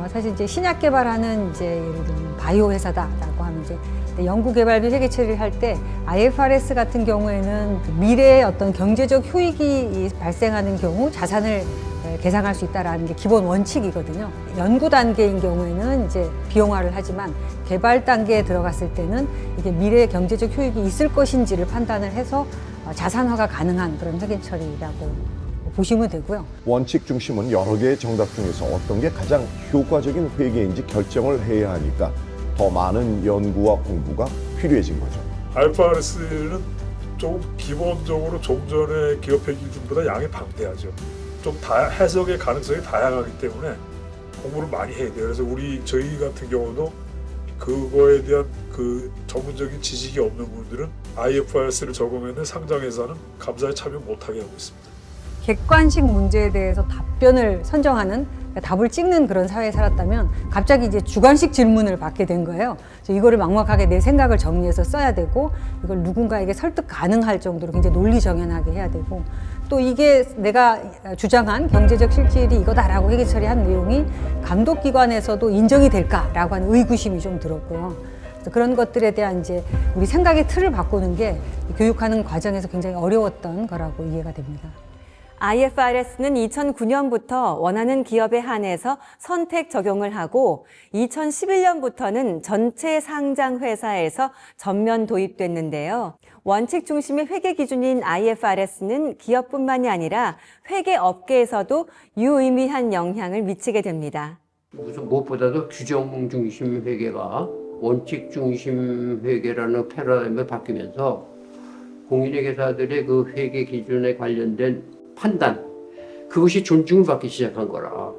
사실 이제 신약 개발하는 이제 예를 들면 바이오 회사다라고 하면 이제 연구 개발비 회계 처리를 할 때 IFRS 같은 경우에는 미래의 어떤 경제적 효익이 발생하는 경우 자산을 계상할 수 있다라는 게 기본 원칙이거든요. 연구 단계인 경우에는 이제 비용화를 하지만 개발 단계에 들어갔을 때는 이게 미래의 경제적 효익이 있을 것인지를 판단을 해서 자산화가 가능한 그런 회계 처리라고 보시면 되고요. 원칙 중심은 여러 개의 정답 중에서 어떤 게 가장 효과적인 회계인지 결정을 해야 하니까 더 많은 연구와 공부가 필요해진 거죠. IFRS는 좀 기본적으로 좀 전에 기업회 기준보다 양이 방대하죠. 좀 해석의 가능성이 다양하기 때문에 공부를 많이 해야 돼요. 그래서 저희 같은 경우도 그거에 대한 그 전문적인 지식이 없는 분들은 IFRS를 적용해서 상장회사는 감사에 참여 못하게 하고 있습니다. 객관식 문제에 대해서 답변을 선정하는, 그러니까 답을 찍는 그런 사회에 살았다면 갑자기 이제 주관식 질문을 받게 된 거예요. 그래서 이거를 막막하게 내 생각을 정리해서 써야 되고 이걸 누군가에게 설득 가능할 정도로 굉장히 논리정연하게 해야 되고 또 이게 내가 주장한 경제적 실질이 이거다라고 회계 처리한 내용이 감독기관에서도 인정이 될까라고 하는 의구심이 좀 들었고요. 그래서 그런 것들에 대한 이제 우리 생각의 틀을 바꾸는 게 교육하는 과정에서 굉장히 어려웠던 거라고 이해가 됩니다. IFRS는 2009년부터 원하는 기업에 한해서 선택 적용을 하고 2011년부터는 전체 상장 회사에서 전면 도입됐는데요. 원칙 중심의 회계 기준인 IFRS는 기업뿐만이 아니라 회계 업계에서도 유의미한 영향을 미치게 됩니다. 우선 무엇보다도 규정 중심 회계가 원칙 중심 회계라는 패러다임을 바뀌면서 공인회계사들의 그 회계 기준에 관련된 판단, 그것이 존중을 받기 시작한 거라.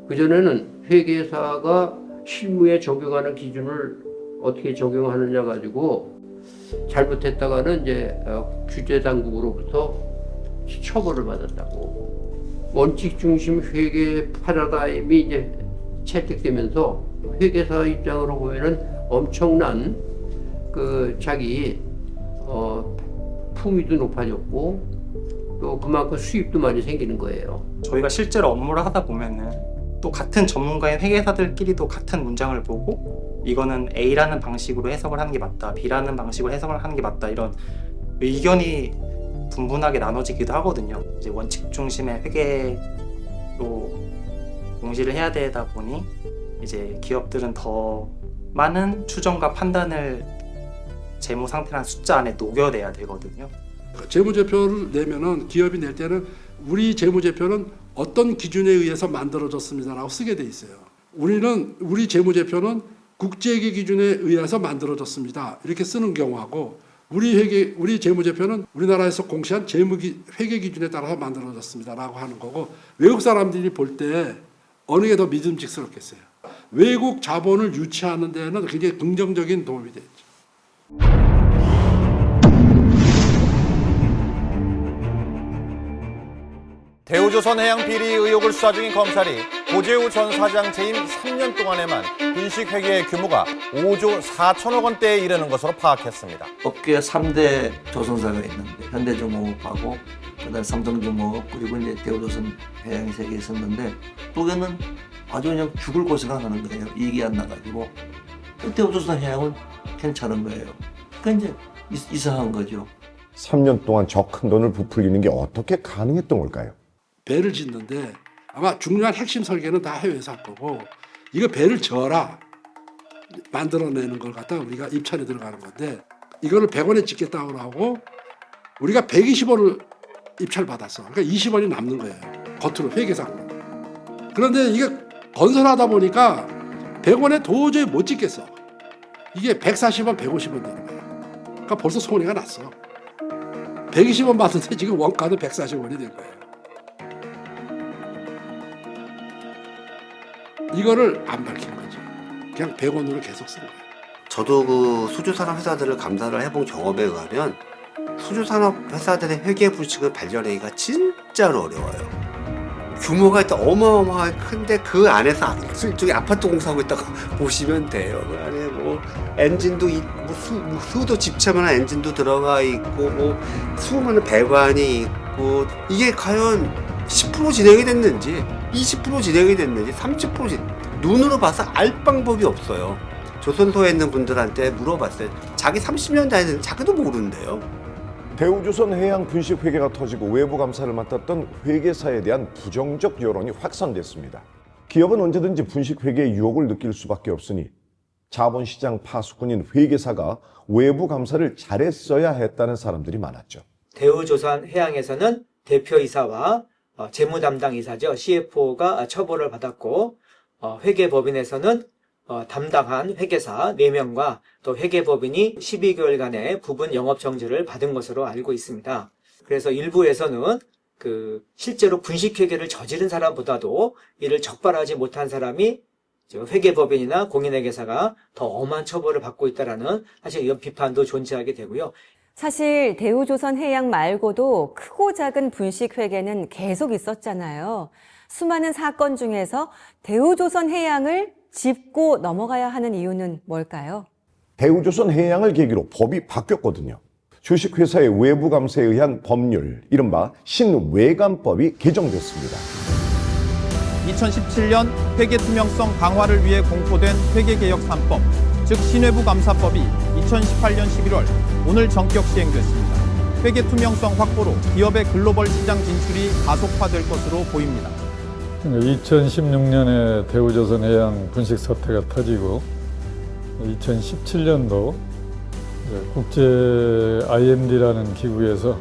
그전에는 회계사가 실무에 적용하는 기준을 어떻게 적용하느냐 가지고 잘못했다가는 이제 규제 당국으로부터 처벌을 받았다고. 원칙 중심 회계 패러다임이 이제 채택되면서 회계사 입장으로 보면은 엄청난 자기 품위도 높아졌고 또 그만큼 수입도 많이 생기는 거예요. 저희가 실제로 업무를 하다 보면은 또 같은 전문가인 회계사들끼리도 같은 문장을 보고 이거는 A라는 방식으로 해석을 하는 게 맞다, B라는 방식으로 해석을 하는 게 맞다, 이런 의견이 분분하게 나눠지기도 하거든요. 이제 원칙 중심의 회계로 공시를 해야 되다 보니 이제 기업들은 더 많은 추정과 판단을 재무 상태란 숫자 안에 녹여내야 되거든요. 재무제표를 내면은 기업이 낼 때는 우리 재무제표는 어떤 기준에 의해서 만들어졌습니다라고 쓰게 돼 있어요. 우리 재무제표는 국제회계 기준에 의해서 만들어졌습니다 이렇게 쓰는 경우하고 우리 재무제표는 우리나라에서 공시한 회계 기준에 따라서 만들어졌습니다라고 하는 거고 외국 사람들이 볼 때 어느 게 더 믿음직스럽겠어요. 외국 자본을 유치하는 데는 굉장히 긍정적인 도움이 되죠. 대우조선해양 비리 의혹을 수사 중인 검찰이 고재우 전 사장 재임 3년 동안에만 분식회계의 규모가 5조 4천억 원대에 이르는 것으로 파악했습니다. 업계 3대 조선사가 있는데 현대중공업하고 그다음에 삼성중공업 그리고 이제 대우조선해양이 3개 있었는데 거기는 아주 그냥 죽을 고생을 하는 거예요. 이익이 안 나가지고. 대우조선해양은 괜찮은 거예요. 그러니까 이제 이상한 거죠. 3년 동안 저 큰 돈을 부풀리는 게 어떻게 가능했던 걸까요? 배를 짓는데 아마 중요한 핵심 설계는 다 해외에서 할 거고 이거 배를 져라 만들어내는 걸 갖다가 우리가 입찰에 들어가는 건데 이거를 100원에 짓겠다고 하고 우리가 120원을 입찰 받았어. 그러니까 20원이 남는 거예요. 겉으로 회계상으로. 그런데 이게 건설하다 보니까 100원에 도저히 못 짓겠어. 이게 140원, 150원 되는 거야. 그러니까 벌써 손해가 났어. 120원 받는데 지금 원가는 140원이 된 거예요. 이거를 안 밝힌 거죠. 그냥 100원으로 계속 쓴 거예요. 저도 그 수주산업 회사들을 감사를 해본 경험에 의하면 수주산업 회사들의 회계 불칙을 발견하기가 진짜로 어려워요. 규모가 일단 어마어마하게 큰데 그 안에서 일종의 아파트 공사하고 있다고 보시면 돼요. 그 안에 뭐 엔진도 수도 집차만한 엔진도 들어가 있고 뭐 수많은 배관이 있고 이게 과연 10% 진행이 됐는지 20% 진행이 됐는지 30% 눈으로 봐서 알 방법이 없어요. 조선소에 있는 분들한테 물어봤어요. 자기 30년 다니는 자기도 모르는데요. 대우조선 해양 분식 회계가 터지고 외부 감사를 맡았던 회계사에 대한 부정적 여론이 확산됐습니다. 기업은 언제든지 분식 회계의 유혹을 느낄 수밖에 없으니 자본시장 파수꾼인 회계사가 외부 감사를 잘했어야 했다는 사람들이 많았죠. 대우조선 해양에서는 대표이사와 재무 담당 이사죠. CFO가 처벌을 받았고 회계법인에서는 담당한 회계사 4명과 또 회계법인이 12개월간의 부분 영업정지를 받은 것으로 알고 있습니다. 그래서 일부에서는 실제로 분식회계를 저지른 사람보다도 이를 적발하지 못한 사람이 회계법인이나 공인회계사가 더 엄한 처벌을 받고 있다는 사실 이런 비판도 존재하게 되고요. 사실 대우조선해양 말고도 크고 작은 분식회계는 계속 있었잖아요. 수많은 사건 중에서 대우조선해양을 짚고 넘어가야 하는 이유는 뭘까요? 대우조선 해양을 계기로 법이 바뀌었거든요. 주식회사의 외부 감사에 의한 법률, 이른바 신외감법이 개정됐습니다. 2017년 회계 투명성 강화를 위해 공포된 회계개혁 3법, 즉 신외부 감사법이 2018년 11월 오늘 전격 시행됐습니다. 회계 투명성 확보로 기업의 글로벌 시장 진출이 가속화될 것으로 보입니다. 2016년에 대우조선 해양 분식 사태가 터지고 2017년도 국제 IMD라는 기구에서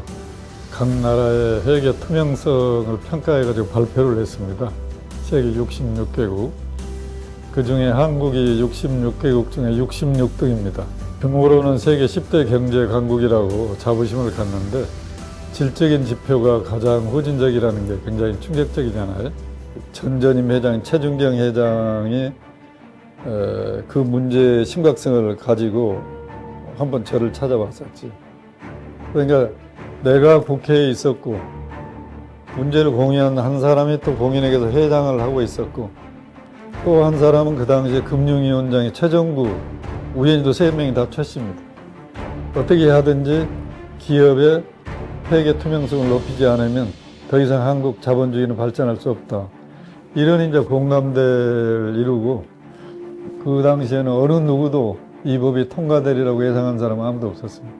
각 나라의 회계 투명성을 평가해가지고 발표를 했습니다. 세계 66개국, 그중에 한국이 66개국 중에 66등입니다. 규모로는 세계 10대 경제 강국이라고 자부심을 갖는데 질적인 지표가 가장 후진적이라는 게 굉장히 충격적이잖아요. 전 전임 회장 최준경 회장이 그 문제의 심각성을 가지고 한번 저를 찾아봤었지. 그러니까 내가 국회에 있었고 문제를 공유한 한 사람이 또 공인회계사 회장을 하고 있었고 또 한 사람은 그 당시에 금융위원장이 최정구 우연히도 3명이 다 최씨입니다. 어떻게 하든지 기업의 회계 투명성을 높이지 않으면 더 이상 한국 자본주의는 발전할 수 없다. 이런 이제 공감대를 이루고 그 당시에는 어느 누구도 이 법이 통과되리라고 예상한 사람은 아무도 없었습니다.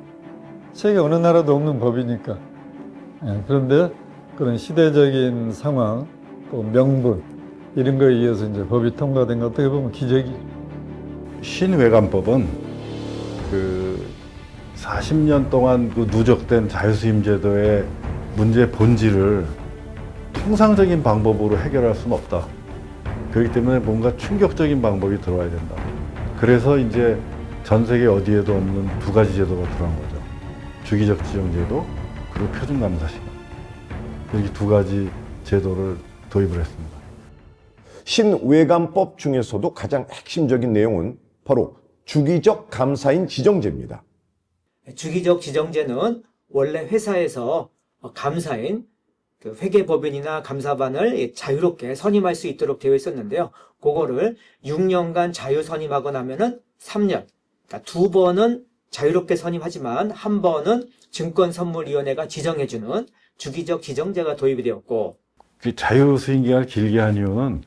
세계 어느 나라도 없는 법이니까. 그런데 그런 시대적인 상황, 또 명분 이런 거에 의해서 이제 법이 통과된 거 어떻게 보면 기적이. 신외감법은 40년 동안 그 누적된 자유수임제도의 문제의 본질을 통상적인 방법으로 해결할 수는 없다. 그렇기 때문에 뭔가 충격적인 방법이 들어와야 된다. 그래서 이제 전 세계 어디에도 없는 2가지 제도가 들어간 거죠. 주기적 지정제도 그리고 표준감사시간. 이 2가지 제도를 도입을 했습니다. 신외감법 중에서도 가장 핵심적인 내용은 바로 주기적 감사인 지정제입니다. 주기적 지정제는 원래 회사에서 감사인 회계법인이나 감사반을 자유롭게 선임할 수 있도록 되어 있었는데요. 그거를 6년간 자유 선임하고 나면은 3년, 그러니까 2번은 자유롭게 선임하지만 1번은 증권선물위원회가 지정해주는 주기적 지정제가 도입이 되었고, 그 자유수임 기간을 길게 한 이유는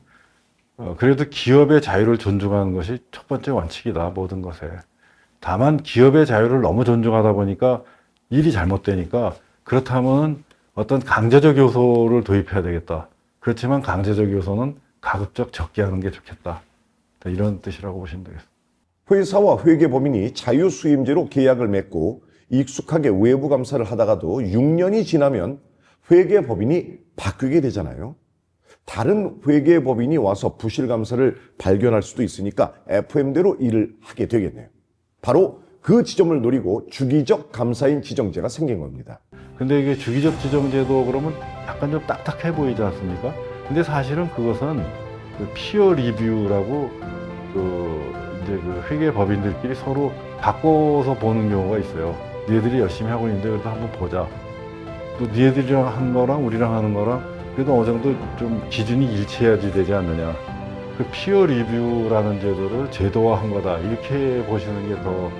그래도 기업의 자유를 존중하는 것이 첫 번째 원칙이다, 모든 것에. 다만 기업의 자유를 너무 존중하다 보니까 일이 잘못되니까 그렇다면 어떤 강제적 요소를 도입해야 되겠다. 그렇지만 강제적 요소는 가급적 적게 하는 게 좋겠다. 이런 뜻이라고 보시면 되겠습니다. 회사와 회계법인이 자유수임제로 계약을 맺고 익숙하게 외부 감사를 하다가도 6년이 지나면 회계법인이 바뀌게 되잖아요. 다른 회계법인이 와서 부실감사를 발견할 수도 있으니까 FM대로 일을 하게 되겠네요. 바로 그 지점을 노리고 주기적 감사인 지정제가 생긴 겁니다. 근데 이게 주기적 지정제도 그러면 약간 좀 딱딱해 보이지 않습니까? 근데 사실은 그것은 피어 리뷰라고 이제 회계법인들끼리 서로 바꿔서 보는 경우가 있어요. 니네들이 열심히 하고 있는데 그래도 한번 보자. 또 니네들이랑 하는 거랑 우리랑 하는 거랑 그래도 어느 정도 좀 기준이 일치해야지 되지 않느냐. 그 피어 리뷰라는 제도를 제도화한 거다. 이렇게 보시는 게 더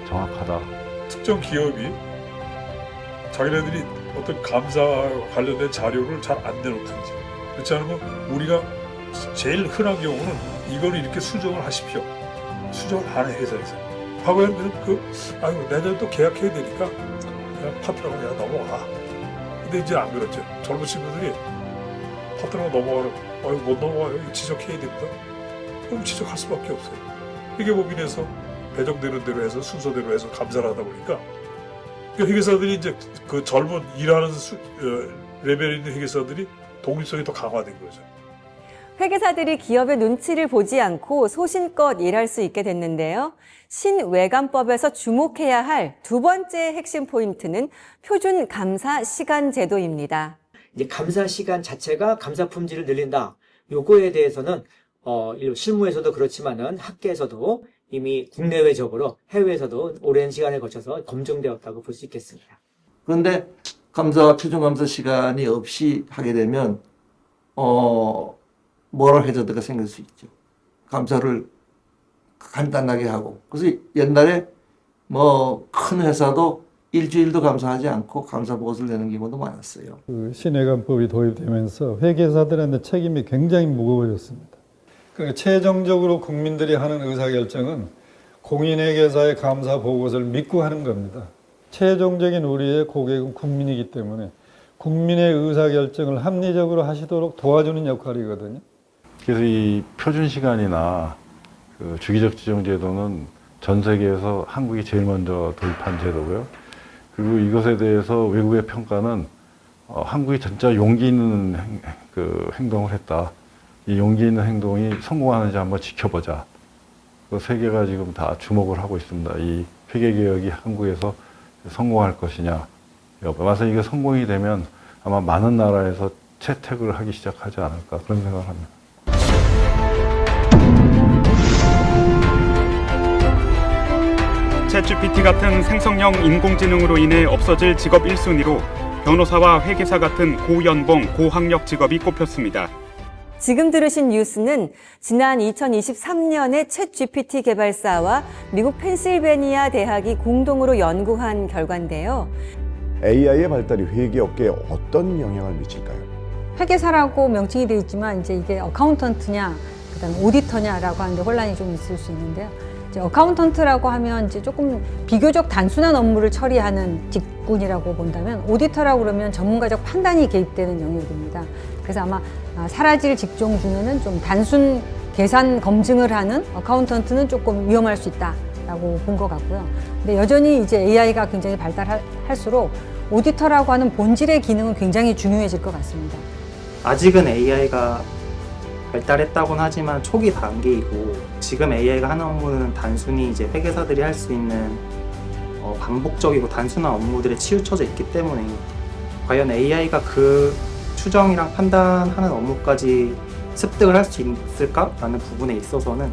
정확하다. 특정 기업이 자기네들이 어떤 감사 관련된 자료를 잘 안 내놓든지 그렇지 않으면 우리가 제일 흔한 경우는 이걸 이렇게 수정을 하십시오. 수정을 안 해, 회사에서. 과거에는 아이고, 내년에 또 계약해야 되니까 그냥 파트너가 그냥 넘어가. 근데 이제 안 그렇죠. 젊은 친구들이 파트너가 넘어가면 못 넘어가요. 지적해야 됩니다. 그럼 지적할 수밖에 없어요. 회계법인에서 배정되는 대로 해서 순서대로 해서 감사를 하다 보니까 회계사들이 이제 그 젊은 일하는 레벨에 있는 회계사들이 독립성이 더 강화된 거죠. 회계사들이 기업의 눈치를 보지 않고 소신껏 일할 수 있게 됐는데요. 신외감법에서 주목해야 할 두 번째 핵심 포인트는 표준 감사 시간 제도입니다. 이제 감사 시간 자체가 감사 품질을 늘린다. 요거에 대해서는 실무에서도 그렇지만은 학계에서도 이미 국내외적으로 해외에서도 오랜 시간을 거쳐서 검증되었다고 볼 수 있겠습니다. 그런데 표준 감사 시간이 없이 하게 되면 모럴 해저드가 생길 수 있죠. 감사를 간단하게 하고. 그래서 옛날에 큰 회사도 일주일도 감사하지 않고 감사 보고서를 내는 경우도 많았어요. 그 신외감법이 도입되면서 회계사들한테 책임이 굉장히 무거워졌습니다. 그러니까 최종적으로 국민들이 하는 의사결정은 공인회계사의 감사 보고서를 믿고 하는 겁니다. 최종적인 우리의 고객은 국민이기 때문에 국민의 의사결정을 합리적으로 하시도록 도와주는 역할이거든요. 그래서 이 표준 시간이나 그 주기적 지정 제도는 전 세계에서 한국이 제일 먼저 도입한 제도고요. 그리고 이것에 대해서 외국의 평가는 한국이 진짜 용기 있는 행동을 했다. 이 용기 있는 행동이 성공하는지 한번 지켜보자. 그 세계가 지금 다 주목을 하고 있습니다. 이 회계개혁이 한국에서 성공할 것이냐. 맞아서 이게 성공이 되면 아마 많은 나라에서 채택을 하기 시작하지 않을까 그런 생각을 합니다. 챗GPT 같은 생성형 인공지능으로 인해 없어질 직업 1순위로 변호사와 회계사 같은 고연봉, 고학력 직업이 꼽혔습니다. 지금 들으신 뉴스는 지난 2023년에 챗GPT 개발사와 미국 펜실베니아 대학이 공동으로 연구한 결과인데요. AI의 발달이 회계업계에 어떤 영향을 미칠까요? 회계사라고 명칭이 되어 있지만 이제 이게 어카운턴트냐, 그다음에 오디터냐라고 하는데 혼란이 좀 있을 수 있는데요. 이제 어카운턴트라고 하면 이제 조금 비교적 단순한 업무를 처리하는 직군이라고 본다면, 오디터라고 그러면 전문가적 판단이 개입되는 영역입니다. 그래서 아마 사라질 직종 중에는 좀 단순 계산 검증을 하는 어카운턴트는 조금 위험할 수 있다라고 본 것 같고요. 근데 여전히 이제 AI가 굉장히 발달할수록 오디터라고 하는 본질의 기능은 굉장히 중요해질 것 같습니다. 아직은 AI가 발달했다고는 하지만 초기 단계이고, 지금 AI가 하는 업무는 단순히 이제 회계사들이 할 수 있는 반복적이고 단순한 업무들에 치우쳐져 있기 때문에 과연 AI가 그 추정이랑 판단하는 업무까지 습득을 할 수 있을까라는 부분에 있어서는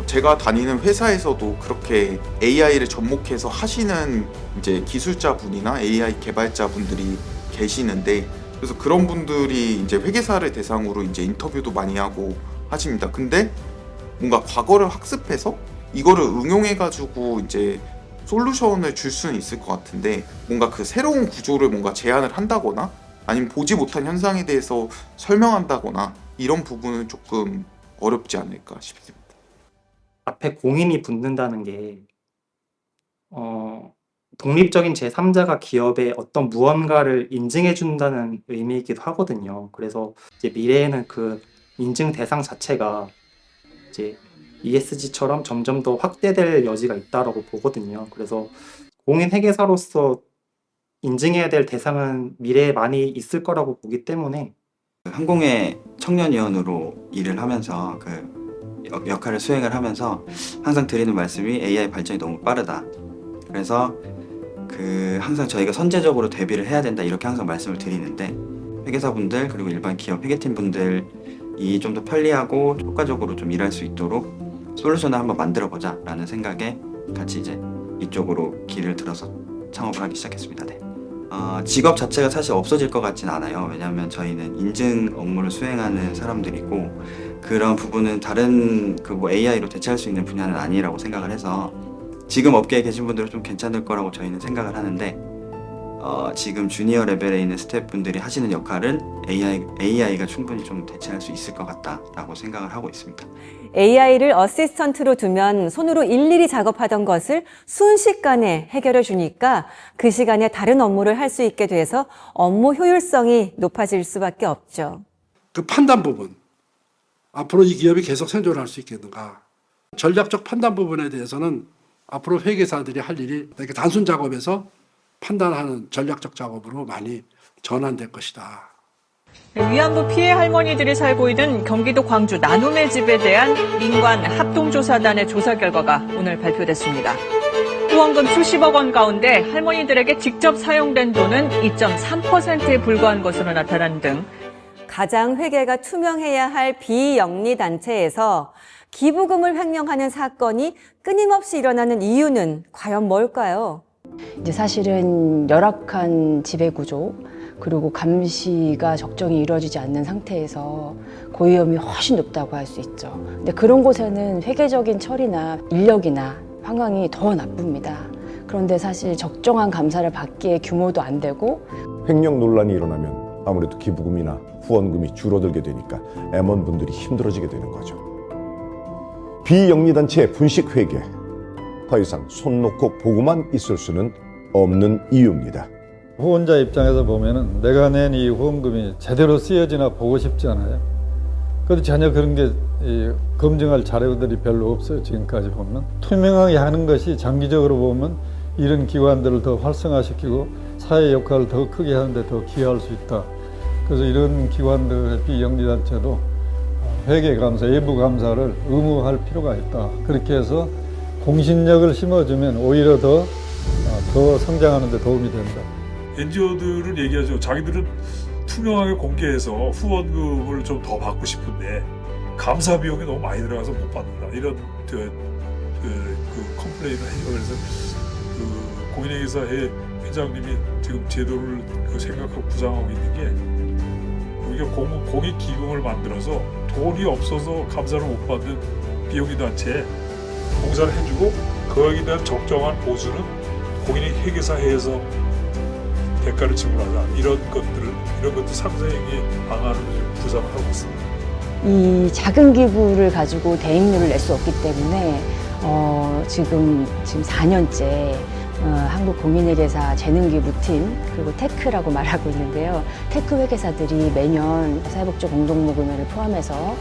제가 다니는 회사에서도 그렇게 AI를 접목해서 하시는 이제 기술자분이나 AI 개발자분들이 계시는데, 그래서 그런 분들이 이제 회계사를 대상으로 이제 인터뷰도 많이 하고 하십니다. 근데 뭔가 과거를 학습해서 이거를 응용해가지고 이제 솔루션을 줄 수는 있을 것 같은데, 뭔가 그 새로운 구조를 뭔가 제안을 한다거나 아니면 보지 못한 현상에 대해서 설명한다거나 이런 부분은 조금 어렵지 않을까 싶습니다. 앞에 공인이 붙는다는 게 독립적인 제3자가 기업에 어떤 무언가를 인증해준다는 의미이기도 하거든요. 그래서 이제 미래에는 그 인증 대상 자체가 이제 ESG처럼 점점 더 확대될 여지가 있다라고 보거든요. 그래서 공인 회계사로서 인증해야 될 대상은 미래에 많이 있을 거라고 보기 때문에 항공의 청년위원으로 일을 하면서 그 역할을 수행을 하면서 항상 드리는 말씀이 AI 발전이 너무 빠르다. 그래서 항상 저희가 선제적으로 대비를 해야 된다, 이렇게 항상 말씀을 드리는데, 회계사분들 그리고 일반 기업 회계팀분들이 좀 더 편리하고 효과적으로 좀 일할 수 있도록 솔루션을 한번 만들어 보자 라는 생각에 같이 이제 이쪽으로 길을 들어서 창업을 하기 시작했습니다. 네. 직업 자체가 사실 없어질 것 같진 않아요. 왜냐하면 저희는 인증 업무를 수행하는 사람들이고, 그런 부분은 다른 AI로 대체할 수 있는 분야는 아니라고 생각을 해서 지금 업계에 계신 분들은 좀 괜찮을 거라고 저희는 생각을 하는데, 지금 주니어 레벨에 있는 스태프분들이 하시는 역할은 AI가 충분히 좀 대체할 수 있을 것 같다라고 생각을 하고 있습니다. AI를 어시스턴트로 두면 손으로 일일이 작업하던 것을 순식간에 해결해 주니까 그 시간에 다른 업무를 할 수 있게 돼서 업무 효율성이 높아질 수밖에 없죠. 그 판단 부분, 앞으로 이 기업이 계속 생존할 수 있겠는가. 전략적 판단 부분에 대해서는 앞으로 회계사들이 할 일이 이렇게 단순 작업에서 판단하는 전략적 작업으로 많이 전환될 것이다. 위안부 피해 할머니들이 살고 있는 경기도 광주 나눔의 집에 대한 민관 합동조사단의 조사 결과가 오늘 발표됐습니다. 후원금 수십억 원 가운데 할머니들에게 직접 사용된 돈은 2.3%에 불과한 것으로 나타난 등 가장 회계가 투명해야 할 비영리 단체에서 기부금을 횡령하는 사건이 끊임없이 일어나는 이유는 과연 뭘까요? 이제 사실은 열악한 지배구조 그리고 감시가 적정히 이루어지지 않는 상태에서 고위험이 훨씬 높다고 할 수 있죠. 근데 그런 곳에는 회계적인 처리나 인력이나 환경이 더 나쁩니다. 그런데 사실 적정한 감사를 받기에 규모도 안 되고 횡령 논란이 일어나면 아무래도 기부금이나 후원금이 줄어들게 되니까 임원분들이 힘들어지게 되는 거죠. 비영리단체의 분식회계, 더 이상 손 놓고 보고만 있을 수는 없는 이유입니다. 후원자 입장에서 보면은 내가 낸 이 후원금이 제대로 쓰여지나 보고 싶지 않아요. 그런데 전혀 그런 게 검증할 자료들이 별로 없어요. 지금까지 보면 투명하게 하는 것이 장기적으로 보면 이런 기관들을 더 활성화시키고 사회 역할을 더 크게 하는데 더 기여할 수 있다. 그래서 이런 기관들의 비영리단체도 회계감사, 예부감사를 의무화할 필요가 있다. 그렇게 해서 공신력을 심어주면 오히려 더 성장하는 데 도움이 된다. NGO들은 얘기하죠. 자기들은 투명하게 공개해서 후원금을 좀 더 받고 싶은데 감사 비용이 너무 많이 들어가서 못 받는다. 이런 그 컴플레인을 해요. 그래서 그 공인회계사회 회장님이 지금 제도를 생각하고 구상하고 있는 게 우리가 공익 기금을 만들어서 돈이 없어서 감사를 못 받는 비영리 단체에 봉사를 해주고 거기에 대한 적정한 보수는 공인회계사회에서 대가를 지불하자. 이런 것들 상생의 방안으로 지금 구상을 하고 있습니다. 이 작은 기부를 가지고 대익료를 낼 수 없기 때문에 지금 4년째 한국공인회계사 재능기부팀 그리고 테크라고 말하고 있는데요. 테크 회계사들이 매년 사회복지 공동모금회를 포함해서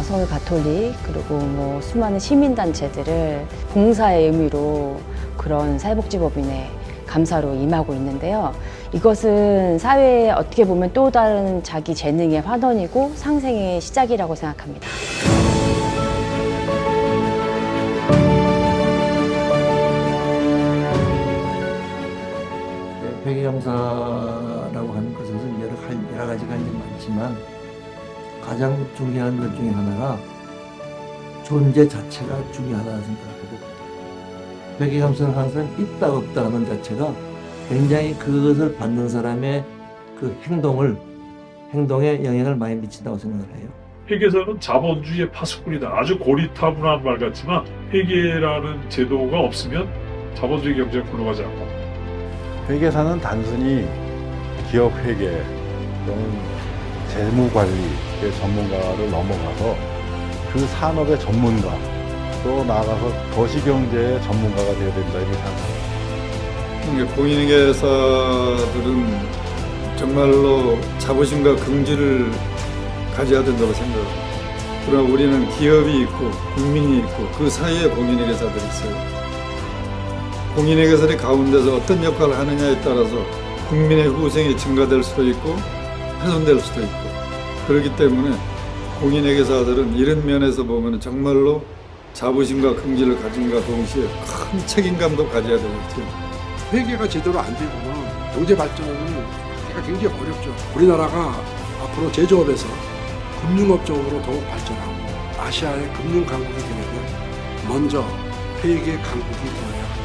서울 가톨릭 그리고 뭐 수많은 시민단체들을 봉사의 의미로 그런 사회복지법인에 감사로 임하고 있는데요. 이것은 사회에 어떻게 보면 또 다른 자기 재능의 환원이고 상생의 시작이라고 생각합니다. 회계감사라고 하는 것에서 여러 가지가 이제 많지만 가장 중요한 것 중에 하나가 존재 자체가 중요하다고 생각하고 회계감사를 항상 있다 없다 하는 자체가 굉장히 그것을 받는 사람의 그 행동에 영향을 많이 미친다고 생각을 해요. 회계사는 자본주의의 파수꾼이다. 아주 고리타분한 말 같지만 회계라는 제도가 없으면 자본주의 경제가 굴러가지 않고 회계사는 단순히 기업 회계 또는 재무관리의 전문가를 넘어가서 그 산업의 전문가 또 나아가서 거시경제의 전문가가 되어야 된다 이렇게 생각합니다. 공인회계사들은 정말로 자부심과 긍지를 가져야 된다고 생각합니다. 그러나 우리는 기업이 있고 국민이 있고 그 사이에 공인회계사들이 있어요. 공인회계사들이 가운데서 어떤 역할을 하느냐에 따라서 국민의 후생이 증가될 수도 있고 훼손될 수도 있고 그렇기 때문에 공인회계사들은 이런 면에서 보면 정말로 자부심과 긍지를 가진과 동시에 큰 책임감도 가져야 되겠죠. 회계가 제대로 안 되고는 경제 발전은 굉장히 어렵죠. 우리나라가 앞으로 제조업에서 금융업적으로 더욱 발전하고 아시아의 금융 강국이 되려면 먼저 회계 강국이 되어야 합니다.